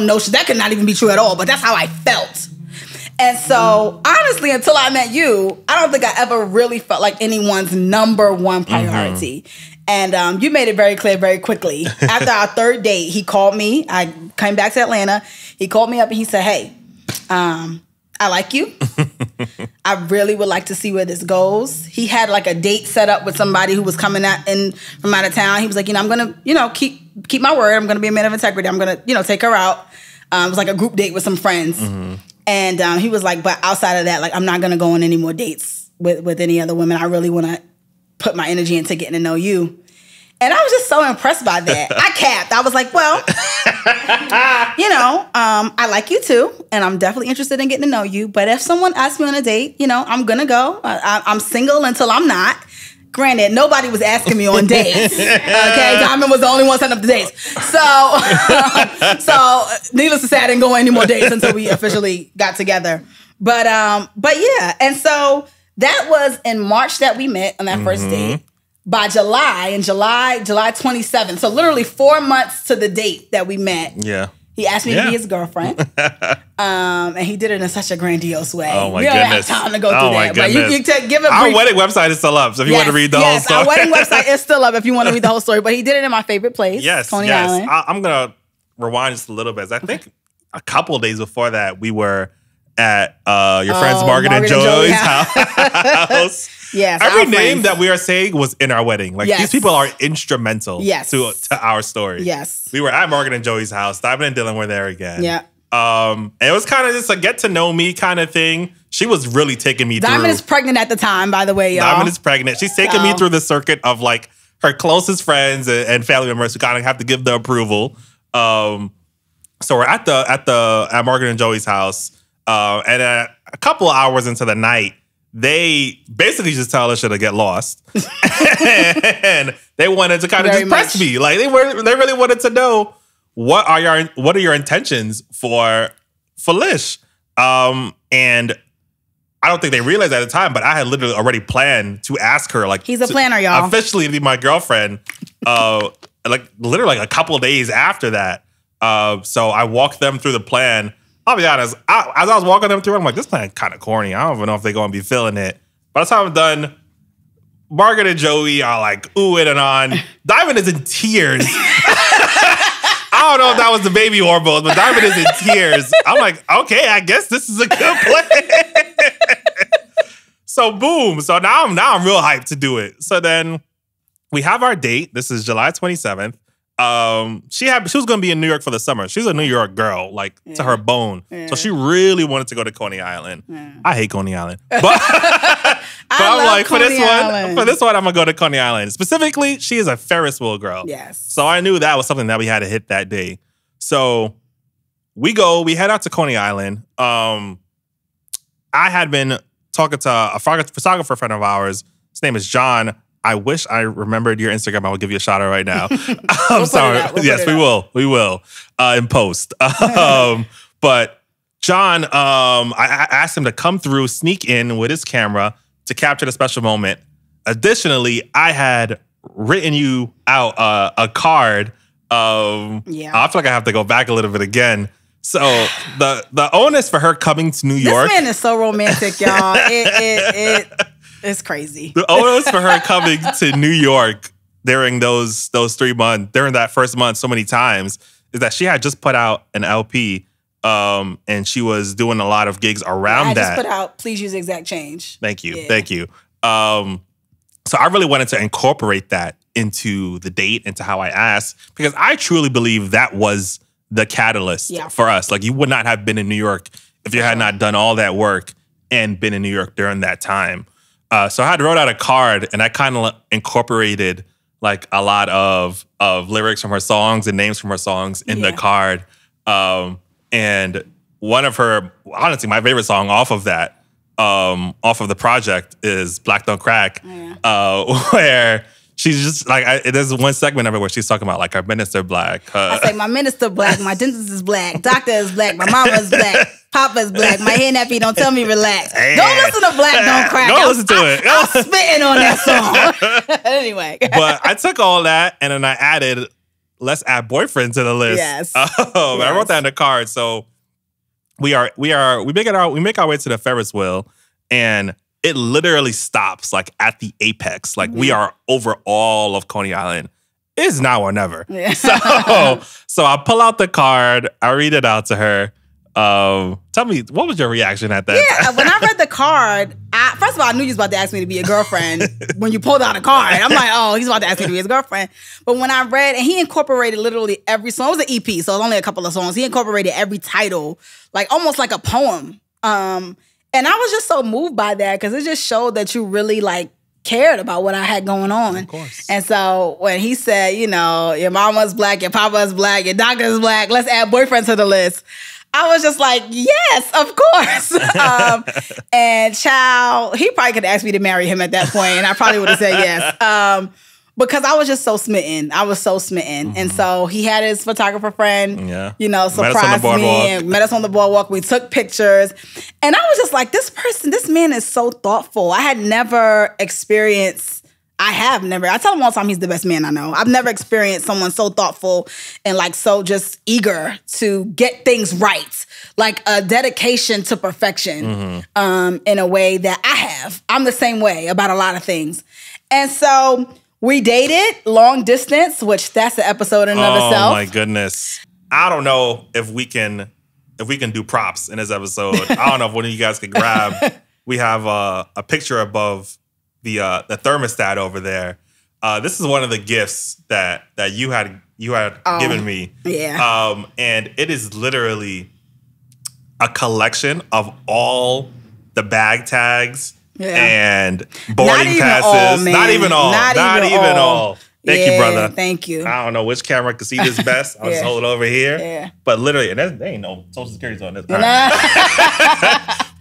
notion. That could not even be true at all, but that's how I felt. And so, honestly, until I met you, I don't think I ever really felt like anyone's number one priority. Mm-hmm. And you made it very clear very quickly. After our third date, he called me. I came back to Atlanta. He called me up and he said, hey, I like you. I really would like to see where this goes. He had like a date set up with somebody who was coming from out of town. He was like, I'm going to, keep my word. I'm going to be a man of integrity. I'm going to, take her out. It was like a group date with some friends. Mm-hmm. And he was like, but outside of that, like, I'm not going to go on any more dates with any other women. I really want to put my energy into getting to know you. And I was just so impressed by that. I capped. I was like, well, I like you too. And I'm definitely interested in getting to know you. But if someone asks me on a date, I'm going to go. I'm single until I'm not. Granted, nobody was asking me on dates. Okay, Diamond was the only one setting up the dates. So needless to say, I didn't go on any more dates until we officially got together. But yeah, and so that was in March that we met on that first date. By July 27th, so literally 4 months to the date that we met. Yeah. He asked me to be his girlfriend. And he did it in such a grandiose way. Oh my goodness. We don't have time to go through that. But you give a brief. Our wedding website is still up, so if you want to read the whole story. Our wedding website is still up if you want to read the whole story. But he did it in my favorite place, Coney Island. I'm going to rewind just a little bit. I think a couple of days before that, we were at your friends Margaret and Joey's house. Yes, every name that we are saying was in our wedding. Like these people are instrumental to our story. Yes, we were at Margaret and Joey's house. Diamond and Dylan were there again. Yeah. And it was kind of just a get to know me kind of thing. She was really taking me through. Diamond is pregnant at the time, by the way, y'all. Diamond is pregnant. She's taking me through the circuit of like her closest friends and family members who kind of have to give the approval. So we're at Margaret and Joey's house. And a couple of hours into the night, they basically just tell us to get lost. And they wanted to kind of just press me. Like they really wanted to know what are your intentions for Lish. And I don't think they realized at the time, but I had literally already planned to ask her, like, he's a planner, y'all. Officially be my girlfriend. Like literally like a couple of days after that. So I walked them through the plan. I'll be honest, as I was walking them through, I'm like, this plan kind of corny. I don't even know if they're going to be feeling it. By the time I'm done, Margaret and Joey are like oohing and on. Diamond is in tears. I don't know if that was the baby hormones, but Diamond is in tears. I'm like, okay, I guess this is a good plan. So boom. So now I'm real hyped to do it. So then we have our date. This is July 27th. She was going to be in New York for the summer. She's a New York girl, like to her bone. Yeah. So she really wanted to go to Coney Island. Yeah. I hate Coney Island, but I'm like, for this one, I'm gonna go to Coney Island. Specifically, she is a Ferris wheel girl. Yes. So I knew that was something that we had to hit that day. So we head out to Coney Island. I had been talking to a photographer friend of ours. His name is John. I wish I remembered your Instagram. I will give you a shout out right now. I'm sorry. Yes, we will. We will in post. But John, I asked him to come through, sneak in with his camera to capture the special moment. Additionally, I had written you out a card. I feel like I have to go back a little bit again. So the onus for her coming to New York. This man is so romantic, y'all. It's crazy. The onus for her coming to New York during those 3 months, during that first month so many times, is that she had just put out an LP and she was doing a lot of gigs around that. I just put out Please Use Exact Change. Thank you. Yeah. Thank you. So I really wanted to incorporate that into the date, into how I asked, because I truly believe that was the catalyst for us. Like, you would not have been in New York if you had not done all that work and been in New York during that time. So I had wrote out a card and I kind of incorporated like a lot of lyrics from her songs and names from her songs in the card. And one of her, honestly, my favorite song off of that, off of the project is Black Don't Crack, where she's just like, there's one segment of it where she's talking about like her minister black. I say, my minister black, my dentist is black, doctor is black, my mama is black, papa is black, my hair nappy don't tell me relax. Don't listen to Black Don't Crack. Don't listen to it. I'm spitting on that song. Anyway. But I took all that and then I added, let's add boyfriend to the list. Yes. I wrote that in the card. So we make our way to the Ferris wheel and it literally stops like at the apex. Like we are over all of Coney Island. It's now or never. Yeah. So I pull out the card. I read it out to her. Tell me, what was your reaction at that? Yeah, when I read the card, first of all, I knew you was about to ask me to be a girlfriend when you pulled out a card. I'm like, oh, he's about to ask me to be his girlfriend. But when I read, and he incorporated literally every song. It was an EP, so it was only a couple of songs. He incorporated every title, like almost like a poem. And I was just so moved by that because it just showed that you really like cared about what I had going on. Of course. And so when he said, you know, your mama's black, your papa's black, your doctor's black, let's add boyfriend to the list. I was just like, yes, of course. And child, he probably could ask me to marry him at that point, and I probably would have said yes. Because I was just so smitten. I was so smitten. And so he had his photographer friend, you know, surprised me and met us on the boardwalk. We took pictures. And I was just like, this man is so thoughtful. I have never, I tell him all the time he's the best man I know. I've never experienced someone so thoughtful and like so just eager to get things right. Like a dedication to perfection in a way that I have. I'm the same way about a lot of things. And so we dated long distance, which that's an episode in and of itself. Oh my goodness. I don't know if we can do props in this episode. I don't know if one of you guys could grab. We have a picture above the thermostat over there. This is one of the gifts that you had given me. Yeah. And it is literally a collection of all the bag tags and boarding passes. Not even all. Not even all. Thank you, brother. Thank you. I don't know which camera can see this best. I'll just hold it over here. Yeah. But literally, and there ain't no Social Security's on this.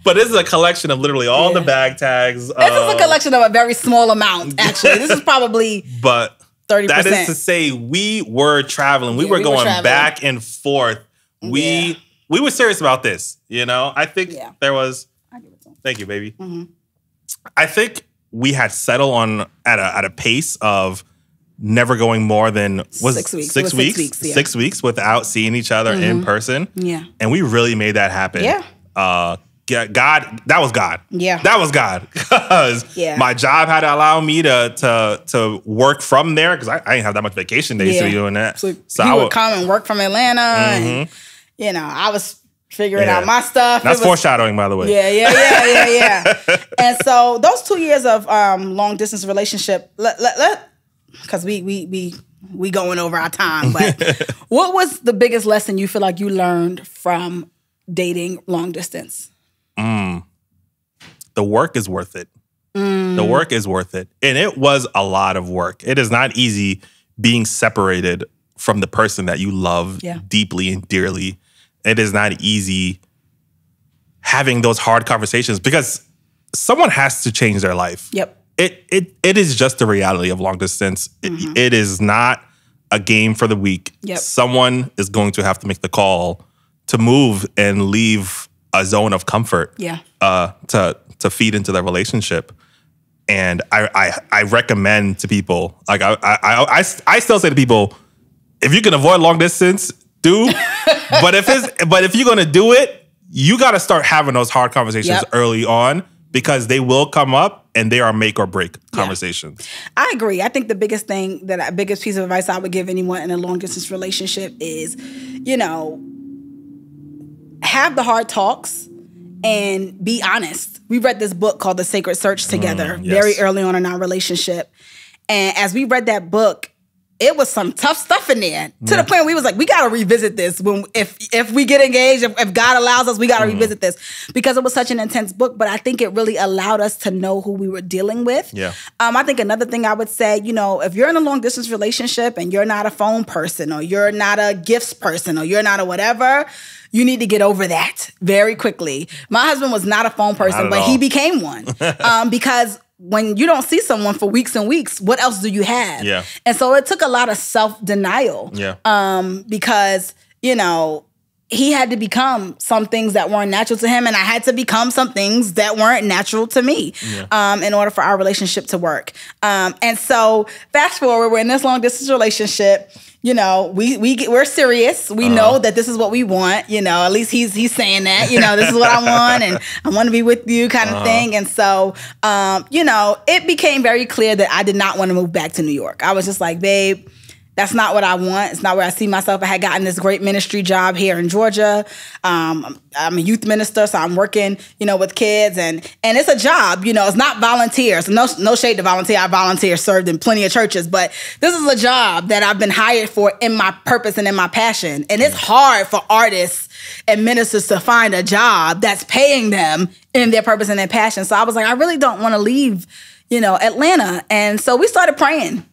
But this is a collection of literally all the bag tags. This is a collection of a very small amount, actually. This is probably 30%. That is to say, we were traveling. We were going back and forth. We were serious about this, you know? I think there was... I give it to him. Thank you, baby. I think we had settled on at a pace of never going more than 6 weeks. 6 weeks. 6 weeks without seeing each other in person. Yeah. And we really made that happen. Yeah. God, that was God. Yeah. That was God. Because my job had to allow me to work from there because I didn't have that much vacation days to be doing that. So he would come and work from Atlanta and, you know, I was figuring out my stuff. That's foreshadowing, by the way. Yeah. And so those 2 years of long distance relationship, because we going over our time, but what was the biggest lesson you feel like you learned from dating long distance? The work is worth it. The work is worth it. And it was a lot of work. It is not easy being separated from the person that you love deeply and dearly. It is not easy having those hard conversations because someone has to change their life. Yep. It is just the reality of long distance. It is not a game for the weak. Yep. Someone is going to have to make the call to move and leave a zone of comfort to feed into their relationship. And I recommend to people, like I still say to people, if you can avoid long distance, do. but if you're gonna do it, you gotta start having those hard conversations early on because they will come up and they are make or break conversations. I agree. I think the biggest piece of advice I would give anyone in a long distance relationship is, you know, have the hard talks and be honest. We read this book called The Sacred Search together very early on in our relationship. And as we read that book, it was some tough stuff in there to the point where we was like, we got to revisit this if we get engaged, if God allows us, we got to revisit this because it was such an intense book. But I think it really allowed us to know who we were dealing with. Yeah. I think another thing I would say, you know, if you're in a long distance relationship and you're not a phone person or you're not a gifts person or you're not a whatever, you need to get over that very quickly. My husband was not a phone person, but he became one because when you don't see someone for weeks and weeks, what else do you have? Yeah. And so it took a lot of self-denial. Yeah. Because, you know, he had to become some things that weren't natural to him, and I had to become some things that weren't natural to me in order for our relationship to work. And so fast forward, we're in this long distance relationship. You know, we're serious. We know that this is what we want. You know, at least he's saying that. You know, this is what I want, and I want to be with you, kind of thing. And so, you know, it became very clear that I did not want to move back to New York. I was just like, babe, That's not what I want. It's not where I see myself. I had gotten this great ministry job here in Georgia. I'm a youth minister, so I'm working, with kids, and it's a job. It's not volunteers. No shade to volunteer. I volunteer, served in plenty of churches, but this is a job that I've been hired for in my purpose and in my passion. And it's hard for artists and ministers to find a job that's paying them in their purpose and their passion. So I was like, I really don't want to leave Atlanta. And so we started praying,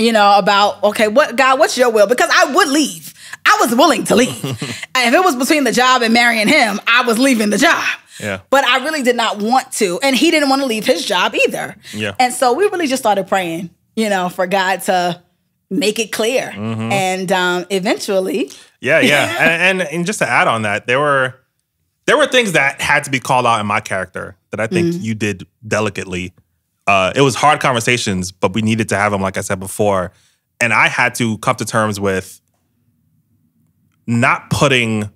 about, okay, God, what's your will? Because I would leave. I was willing to leave. If it was between the job and marrying him, I was leaving the job. Yeah. But I really did not want to. And he didn't want to leave his job either. Yeah. And so we really just started praying, for God to make it clear. Mm-hmm. And eventually. Yeah. and just to add on that, there were things that had to be called out in my character that I think you did delicately. It was hard conversations, but we needed to have them, like I said before. And I had to come to terms with not putting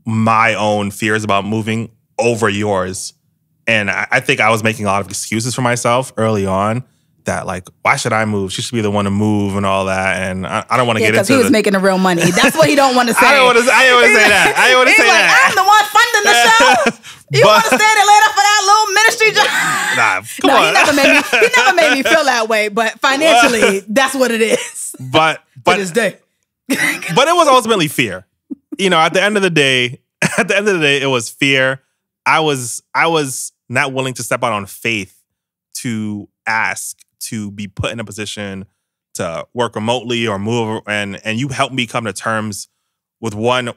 my own fears about moving over yours. And I think I was making a lot of excuses for myself early on that, like, why should I move? She should be the one to move and all that. And I don't want to get into it. Because he was making the real money. That's what he don't want to say. I didn't want to say that. I didn't want to say that. I'm the one funding the show. You want to stay in Atlanta for that little ministry job? Come on. He never made me feel that way. But financially, that's what it is. But to this day. But it was ultimately fear. At the end of the day, it was fear. I was not willing to step out on faith to ask to be put in a position to work remotely or move, and you helped me come to terms with one,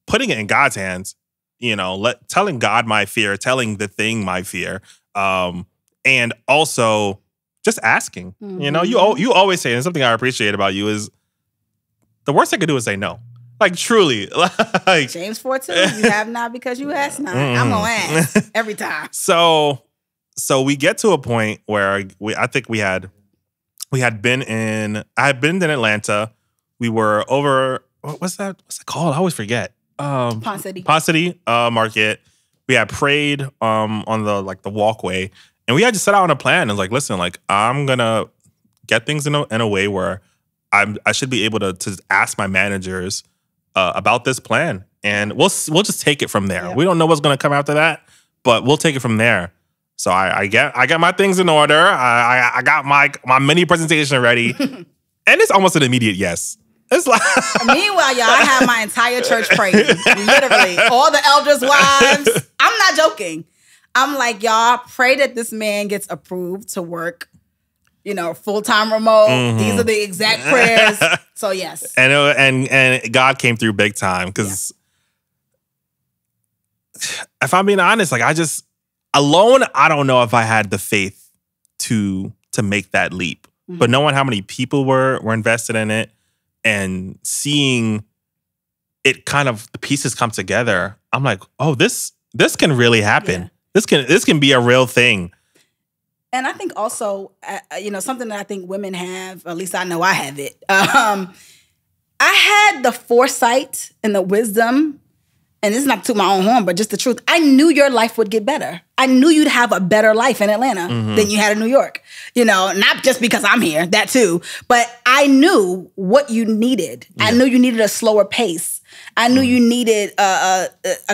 putting it in God's hands, telling God my fear, telling the thing my fear, and also just asking. Mm-hmm. You always say, and something I appreciate about you is the worst I could do is say no. Like, truly. Like James 4:2, you have not because you ask not. I'm going to ask every time. So we get to a point where I think I had been in Atlanta. We were over, what's that called? I always forget. Ponce City Market. We had prayed on the walkway, and we had to set out on a plan. And like, listen, like, I'm gonna get things in a way where I should be able to ask my managers about this plan, and we'll just take it from there. Yep. We don't know what's gonna come after that, but we'll take it from there. So I got my things in order. I got my mini presentation ready, and it's almost an immediate yes. It's like meanwhile, y'all, I have my entire church praying. Literally, all the elders' wives. I'm not joking. I'm like, y'all, pray that this man gets approved to work, full-time remote. Mm-hmm. These are the exact prayers. So yes, and God came through big time because if I'm being honest, like, I don't know if I had the faith to make that leap. Mm-hmm. But knowing how many people were invested in it and seeing it kind of the pieces come together, I'm like, oh, this can really happen. Yeah. This can be a real thing. And I think also, something that I think women have, or at least I know I have it. I had the foresight and the wisdom, and this is not to my own horn, but just the truth. I knew your life would get better. I knew you'd have a better life in Atlanta than you had in New York. Not just because I'm here, that too, but I knew what you needed. Yeah. I knew you needed a slower pace. I knew you needed a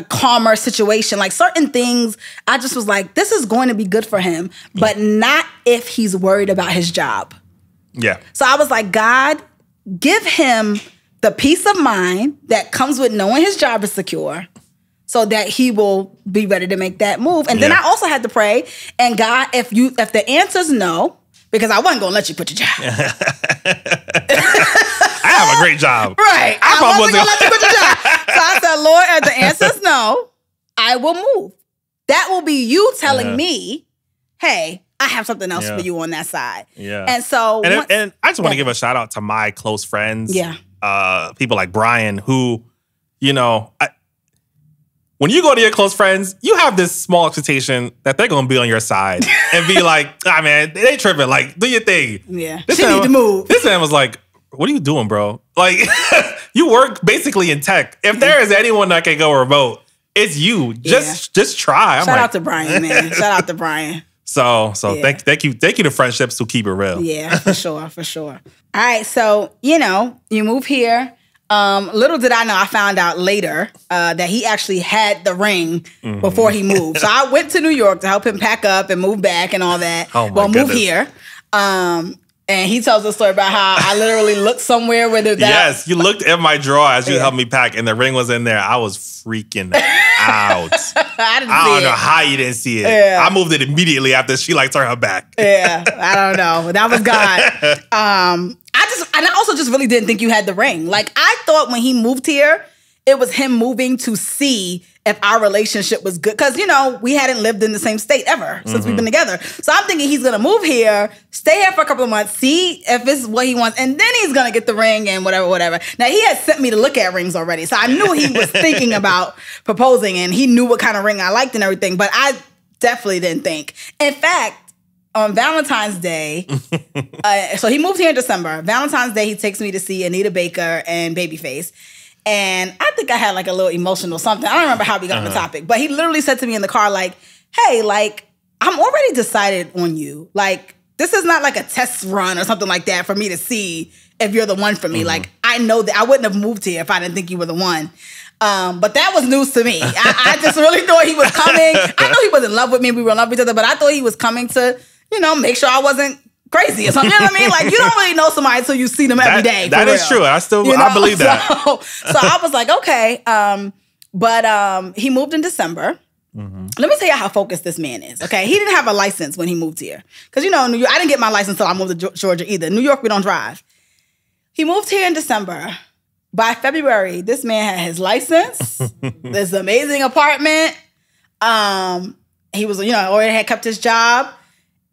calmer situation. Like, certain things, I just was like, this is going to be good for him, but not if he's worried about his job. Yeah. So I was like, God, give him the peace of mind that comes with knowing his job is secure so that he will be ready to make that move. And then I also had to pray, and God, if the answer's no, because I wasn't going to let you quit your job. I have a great job. Right. I wasn't going to let you quit your job. So I said, Lord, if the answer's no, I will move. That will be you telling me, hey, I have something else for you on that side. Yeah. And so... And I just want to give a shout out to my close friends. Yeah. People like Brian, who, when you go to your close friends, you have this small expectation that they're going to be on your side and be like, man, they tripping. Like, do your thing. Yeah. She need to move. This man was like, what are you doing, bro? Like, you work basically in tech. If there is anyone that can go remote, it's you. Just try. Shout out to Brian, man. Shout out to Brian. So thank you to friendships who keep it real. Yeah, for sure. All right, so you move here. Little did I know, I found out later that he actually had the ring before he moved. So I went to New York to help him pack up and move back and all that. Oh my goodness. Move here. And he tells a story about how I literally looked somewhere where there's that. Yes, you looked in my drawer as you helped me pack, and the ring was in there. I was freaking out. I don't know how you didn't see it. Yeah. I moved it immediately after she turned her back. Yeah, I don't know. That was God. I also just really didn't think you had the ring. Like, I thought when he moved here, it was him moving to see if our relationship was good. Because, we hadn't lived in the same state ever since we've been together. So I'm thinking he's going to move here, stay here for a couple of months, see if it's what he wants, and then he's going to get the ring and whatever. Now, he had sent me to look at rings already. So I knew he was thinking about proposing, and he knew what kind of ring I liked and everything. But I definitely didn't think. In fact, on Valentine's Day, so he moved here in December. Valentine's Day, he takes me to see Anita Baker and Babyface. And I think I had like a little emotional something. I don't remember how we got on the topic. But he literally said to me in the car, like, hey, like, I'm already decided on you. Like, this is not like a test run or something like that for me to see if you're the one for me. Like, I know that I wouldn't have moved here if I didn't think you were the one. But that was news to me. I just really thought he was coming. I know he was in love with me. We were in love with each other. But I thought he was coming to, make sure I wasn't crazy or something. You know what I mean? Like, you don't really know somebody until you see them every day. That is true. I believe that. So I was like, okay. But he moved in December. Let me tell you how focused this man is, okay? He didn't have a license when he moved here. Because, New York, I didn't get my license until I moved to Georgia either. New York, we don't drive. He moved here in December. By February, this man had his license, this amazing apartment. He was, already had kept his job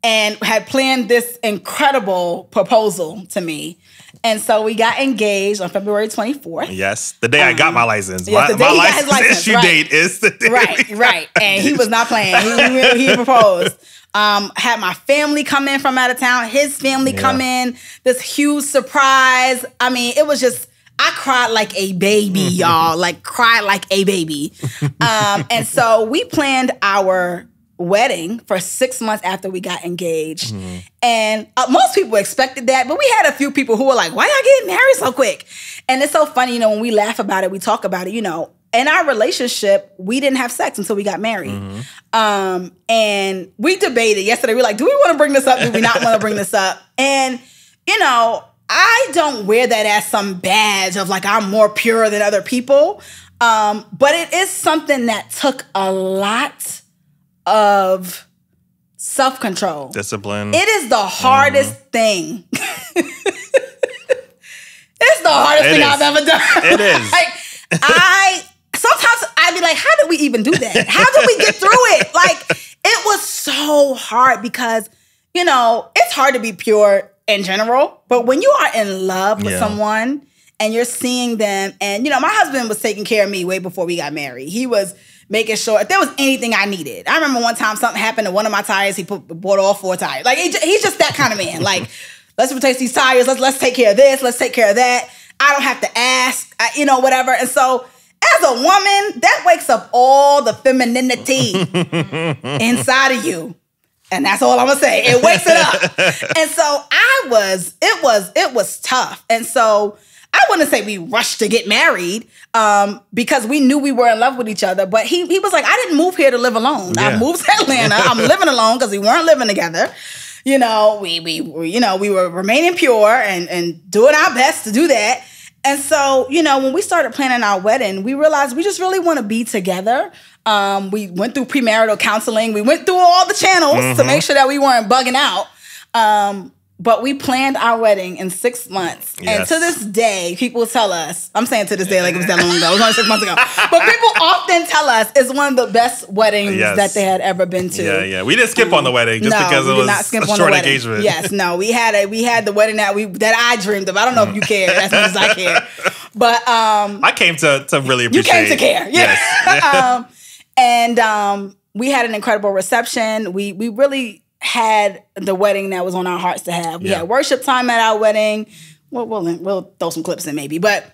and had planned this incredible proposal to me. And so we got engaged on February 24th. Yes, the day I got my license. Yes, the day he got his license, issue date is the day. Right. And he was not playing. He proposed. Had my family come in from out of town. His family come in. This huge surprise. I mean, it was just, I cried like a baby, y'all. Like, cried like a baby. And so we planned our wedding for 6 months after we got engaged. And most people expected that, but we had a few people who were like, why y'all getting married so quick? And it's so funny, when we laugh about it, we talk about it, in our relationship, we didn't have sex until we got married. And we debated yesterday. We were like, do we want to bring this up? Do we not want to bring this up? And, I don't wear that as some badge of like, I'm more pure than other people. But it is something that took a lot of self-control. Discipline. It is the hardest thing. It's the hardest thing I've ever done. It is. Sometimes I'd be like, how did we even do that? How did we get through it? Like, it was so hard because, it's hard to be pure in general, but when you are in love with someone and you're seeing them, and, my husband was taking care of me way before we got married. He was making sure if there was anything I needed. I remember one time something happened to one of my tires. He bought all 4 tires. Like, he's just that kind of man. Like, let's replace these tires. Let's take care of this. Let's take care of that. I don't have to ask, whatever. And so as a woman, that wakes up all the femininity inside of you. And that's all I'm gonna say. It wakes it up. And so it was tough. And so I wouldn't say we rushed to get married because we knew we were in love with each other. But he was like, I didn't move here to live alone. I moved to Atlanta. I'm living alone because we weren't living together. We were remaining pure and doing our best to do that. And so, when we started planning our wedding, we realized we just really want to be together. We went through premarital counseling. We went through all the channels to make sure that we weren't bugging out. But we planned our wedding in 6 months. Yes. And to this day, people tell us, I'm saying to this day like it was that long ago. It was only 6 months ago. But people often tell us it's one of the best weddings that they had ever been to. Yeah. We didn't skip on the wedding just because it was a short engagement. Yes, no. We had the wedding that I dreamed of. I don't know if you care as much as I care. But I came to really appreciate. You came to care. Yeah. Yes. We had an incredible reception. We really had the wedding that was on our hearts to have. We had worship time at our wedding. We'll throw some clips in maybe, but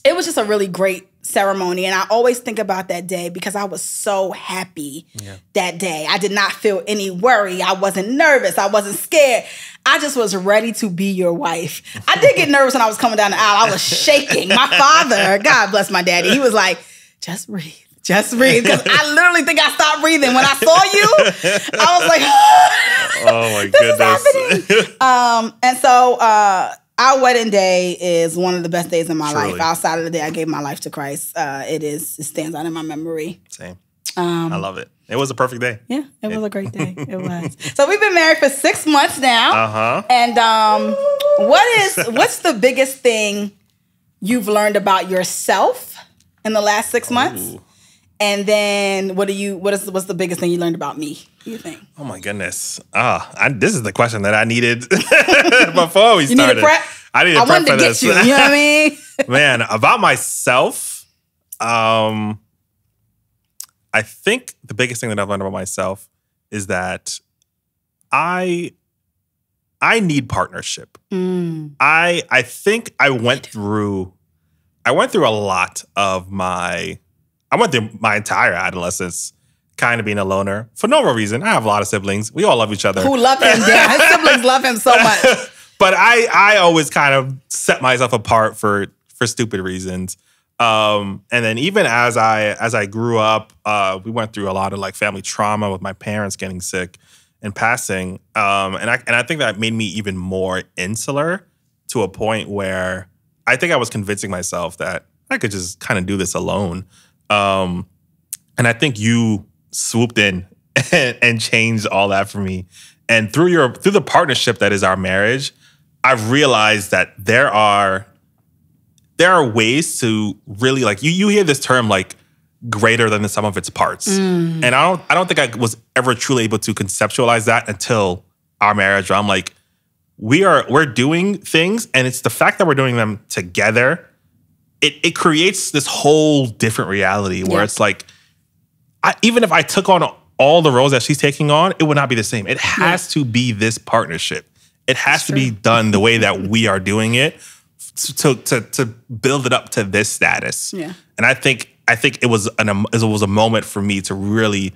it was just a really great ceremony. And I always think about that day because I was so happy that day. I did not feel any worry. I wasn't nervous. I wasn't scared. I just was ready to be your wife. I did get nervous when I was coming down the aisle. I was shaking. My father, God bless my daddy, he was like, just breathe. Just breathe. Because I literally think I stopped breathing. When I saw you, I was like, oh my goodness. This is happening. And so our wedding day is one of the best days of my life. Outside of the day I gave my life to Christ, it stands out in my memory. Same. I love it. It was a perfect day. Yeah, it was a great day. It was. So we've been married for 6 months now. And what's the biggest thing you've learned about yourself in the last 6 months? And then what's the biggest thing you learned about me? What do you think? Oh my goodness. This is the question that I needed before we started. You needed prep? I needed prep for this. You know what I mean? Man, about myself, I think the biggest thing that I've learned about myself is that I need partnership. I think I went through a lot of I went through my entire adolescence kind of being a loner for no real reason. I have a lot of siblings. We all love each other. Who love him, Dan. His siblings love him so much. But I always kind of set myself apart for stupid reasons. And then even as I grew up, we went through a lot of like family trauma with my parents getting sick and passing. And I think that made me even more insular to a point where I think I was convincing myself that I could just kind of do this alone. And I think you swooped in and changed all that for me. And through the partnership that is our marriage, I've realized that there are ways to really like you hear this term like greater than the sum of its parts. And I don't think I was ever truly able to conceptualize that until our marriage, where I'm like, we're doing things, and it's the fact that we're doing them together. It creates this whole different reality where it's like, even if I took on all the roles that she's taking on, it would not be the same. It has to be this partnership. It has to be done the way that we are doing it to build it up to this status. Yeah. And I think it was a moment for me to really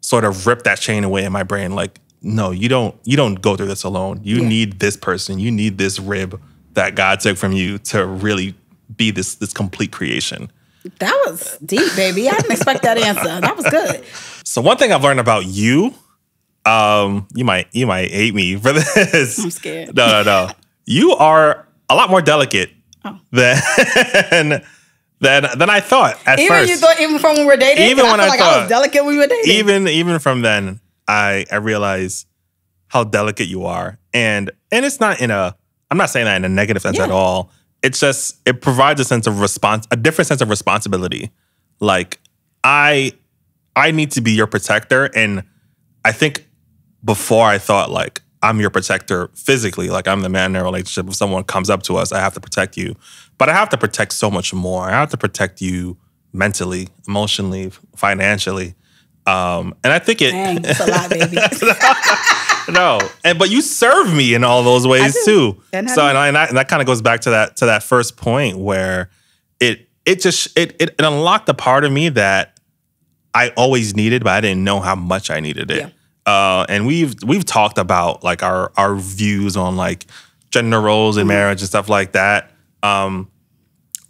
sort of rip that chain away in my brain. Like, no, you don't go through this alone. You need this person. You need this rib that God took from you to really be this complete creation. That was deep, baby. I didn't expect that answer. That was good. So one thing I've learned about you, you might hate me for this. I'm scared. No. You are a lot more delicate than I thought at first. You thought even from when we were dating? Even when I thought I was delicate when we were dating. Even from then, I realized how delicate you are. And it's not I'm not saying that in a negative sense at all. It's just, it provides a different sense of responsibility. Like, I need to be your protector. And I think before I thought like, I'm your protector physically, like I'm the man in a relationship. If someone comes up to us, I have to protect you. But I have to protect so much more. I have to protect you mentally, emotionally, financially. And I think Dang, that's a lot, baby. No, but you serve me in all those ways too. And that kind of goes back to that first point where it unlocked a part of me that I always needed, but I didn't know how much I needed it. Yeah. And we've talked about like our views on like gender roles in marriage and stuff like that. And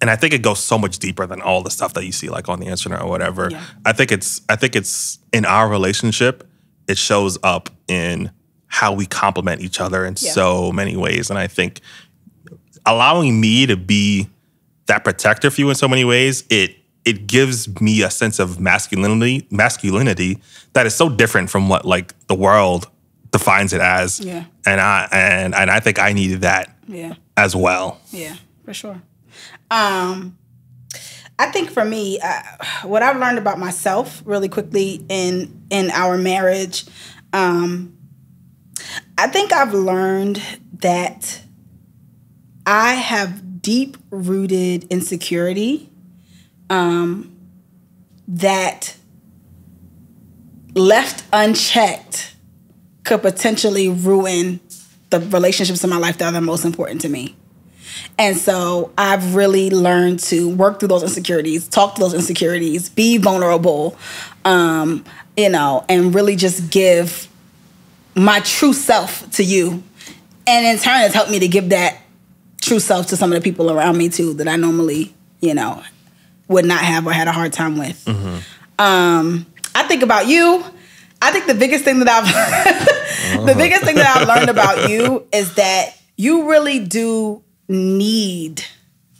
I think it goes so much deeper than all the stuff that you see like on the internet or whatever. Yeah. I think it's in our relationship, it shows up in how we complement each other in so many ways. And I think allowing me to be that protector for you in so many ways, it gives me a sense of masculinity that is so different from what like the world defines it as. Yeah. And I think I needed that as well. Yeah, for sure. I think for me, what I've learned about myself really quickly in our marriage, I think I've learned that I have deep-rooted insecurity that left unchecked could potentially ruin the relationships in my life that are the most important to me. And so I've really learned to work through those insecurities, talk to those insecurities, be vulnerable, you know, and really just give my true self to you. And in turn, it's helped me to give that true self to some of the people around me too that I normally, you know, would not have or had a hard time with. I think about you. I think the biggest thing that I've learned about you is that you really do need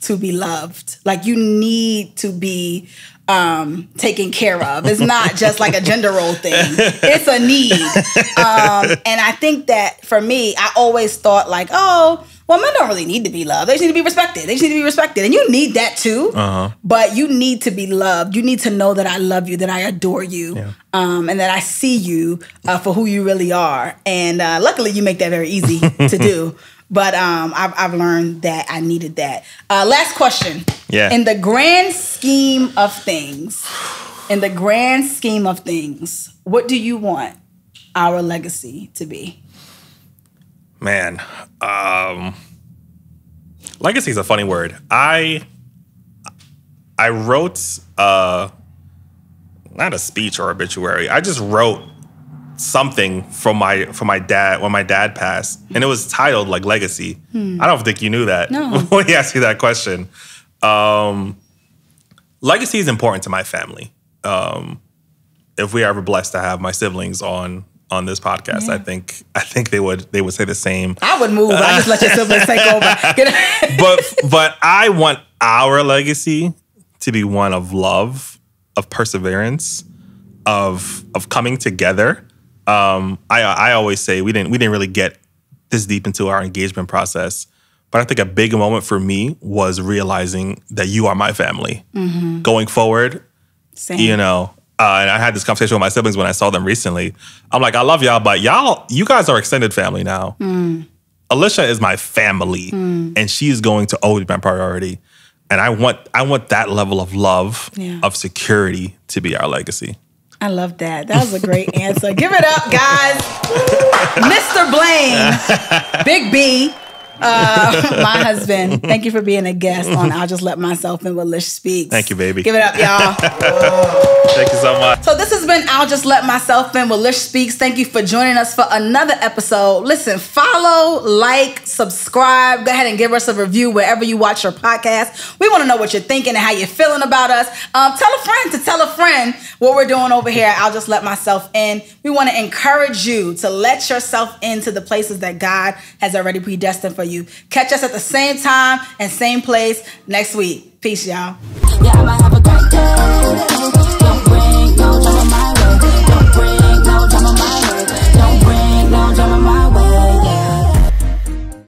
to be loved. Like, you need to be taken care of. It's not just like a gender role thing. It's a need. And I think that for me, I always thought like, oh, well, men don't really need to be loved. They just need to be respected. They just need to be respected. And you need that too. But you need to be loved. You need to know that I love you, that I adore you, and that I see you for who you really are. And luckily, you make that very easy to do. But I've learned that I needed that. Last question. Yeah. In the grand scheme of things, what do you want our legacy to be? Man, legacy is a funny word. I wrote not a speech or obituary. I just wrote something from my dad when my dad passed, and it was titled like legacy. I don't think you knew that. No. When he asked you that question. Legacy is important to my family. If we are ever blessed to have my siblings on this podcast, I think they would say the same. I would move. I just let your siblings take over. but I want our legacy to be one of love, of perseverance, of coming together. I always say we didn't really get this deep into our engagement process, but I think a big moment for me was realizing that you are my family. Going forward, Same. you know. And I had this conversation with my siblings when I saw them recently. I'm like, I love y'all, but you guys are extended family now. Alicia is my family, and she's going to always be my priority. And I want that level of love, of security to be our legacy. I love that. That was a great answer. Give it up, guys. Mr. Blaine, Big B, my husband. Thank you for being a guest on I'll Just Let Myself In with Lish Speaks. Thank you, baby. Give it up, y'all. Thank you so much. So this has been I'll Just Let Myself In with Lish Speaks. Thank you for joining us for another episode. Listen, follow, like, subscribe. Go ahead and give us a review wherever you watch your podcast. We want to know what you're thinking and how you're feeling about us. Tell a friend to tell a friend what we're doing over here. I'll Just Let Myself In. We want to encourage you to let yourself into the places that God has already predestined for you. Catch us at the same time and same place next week. Peace, y'all. Yeah, I might have a great day.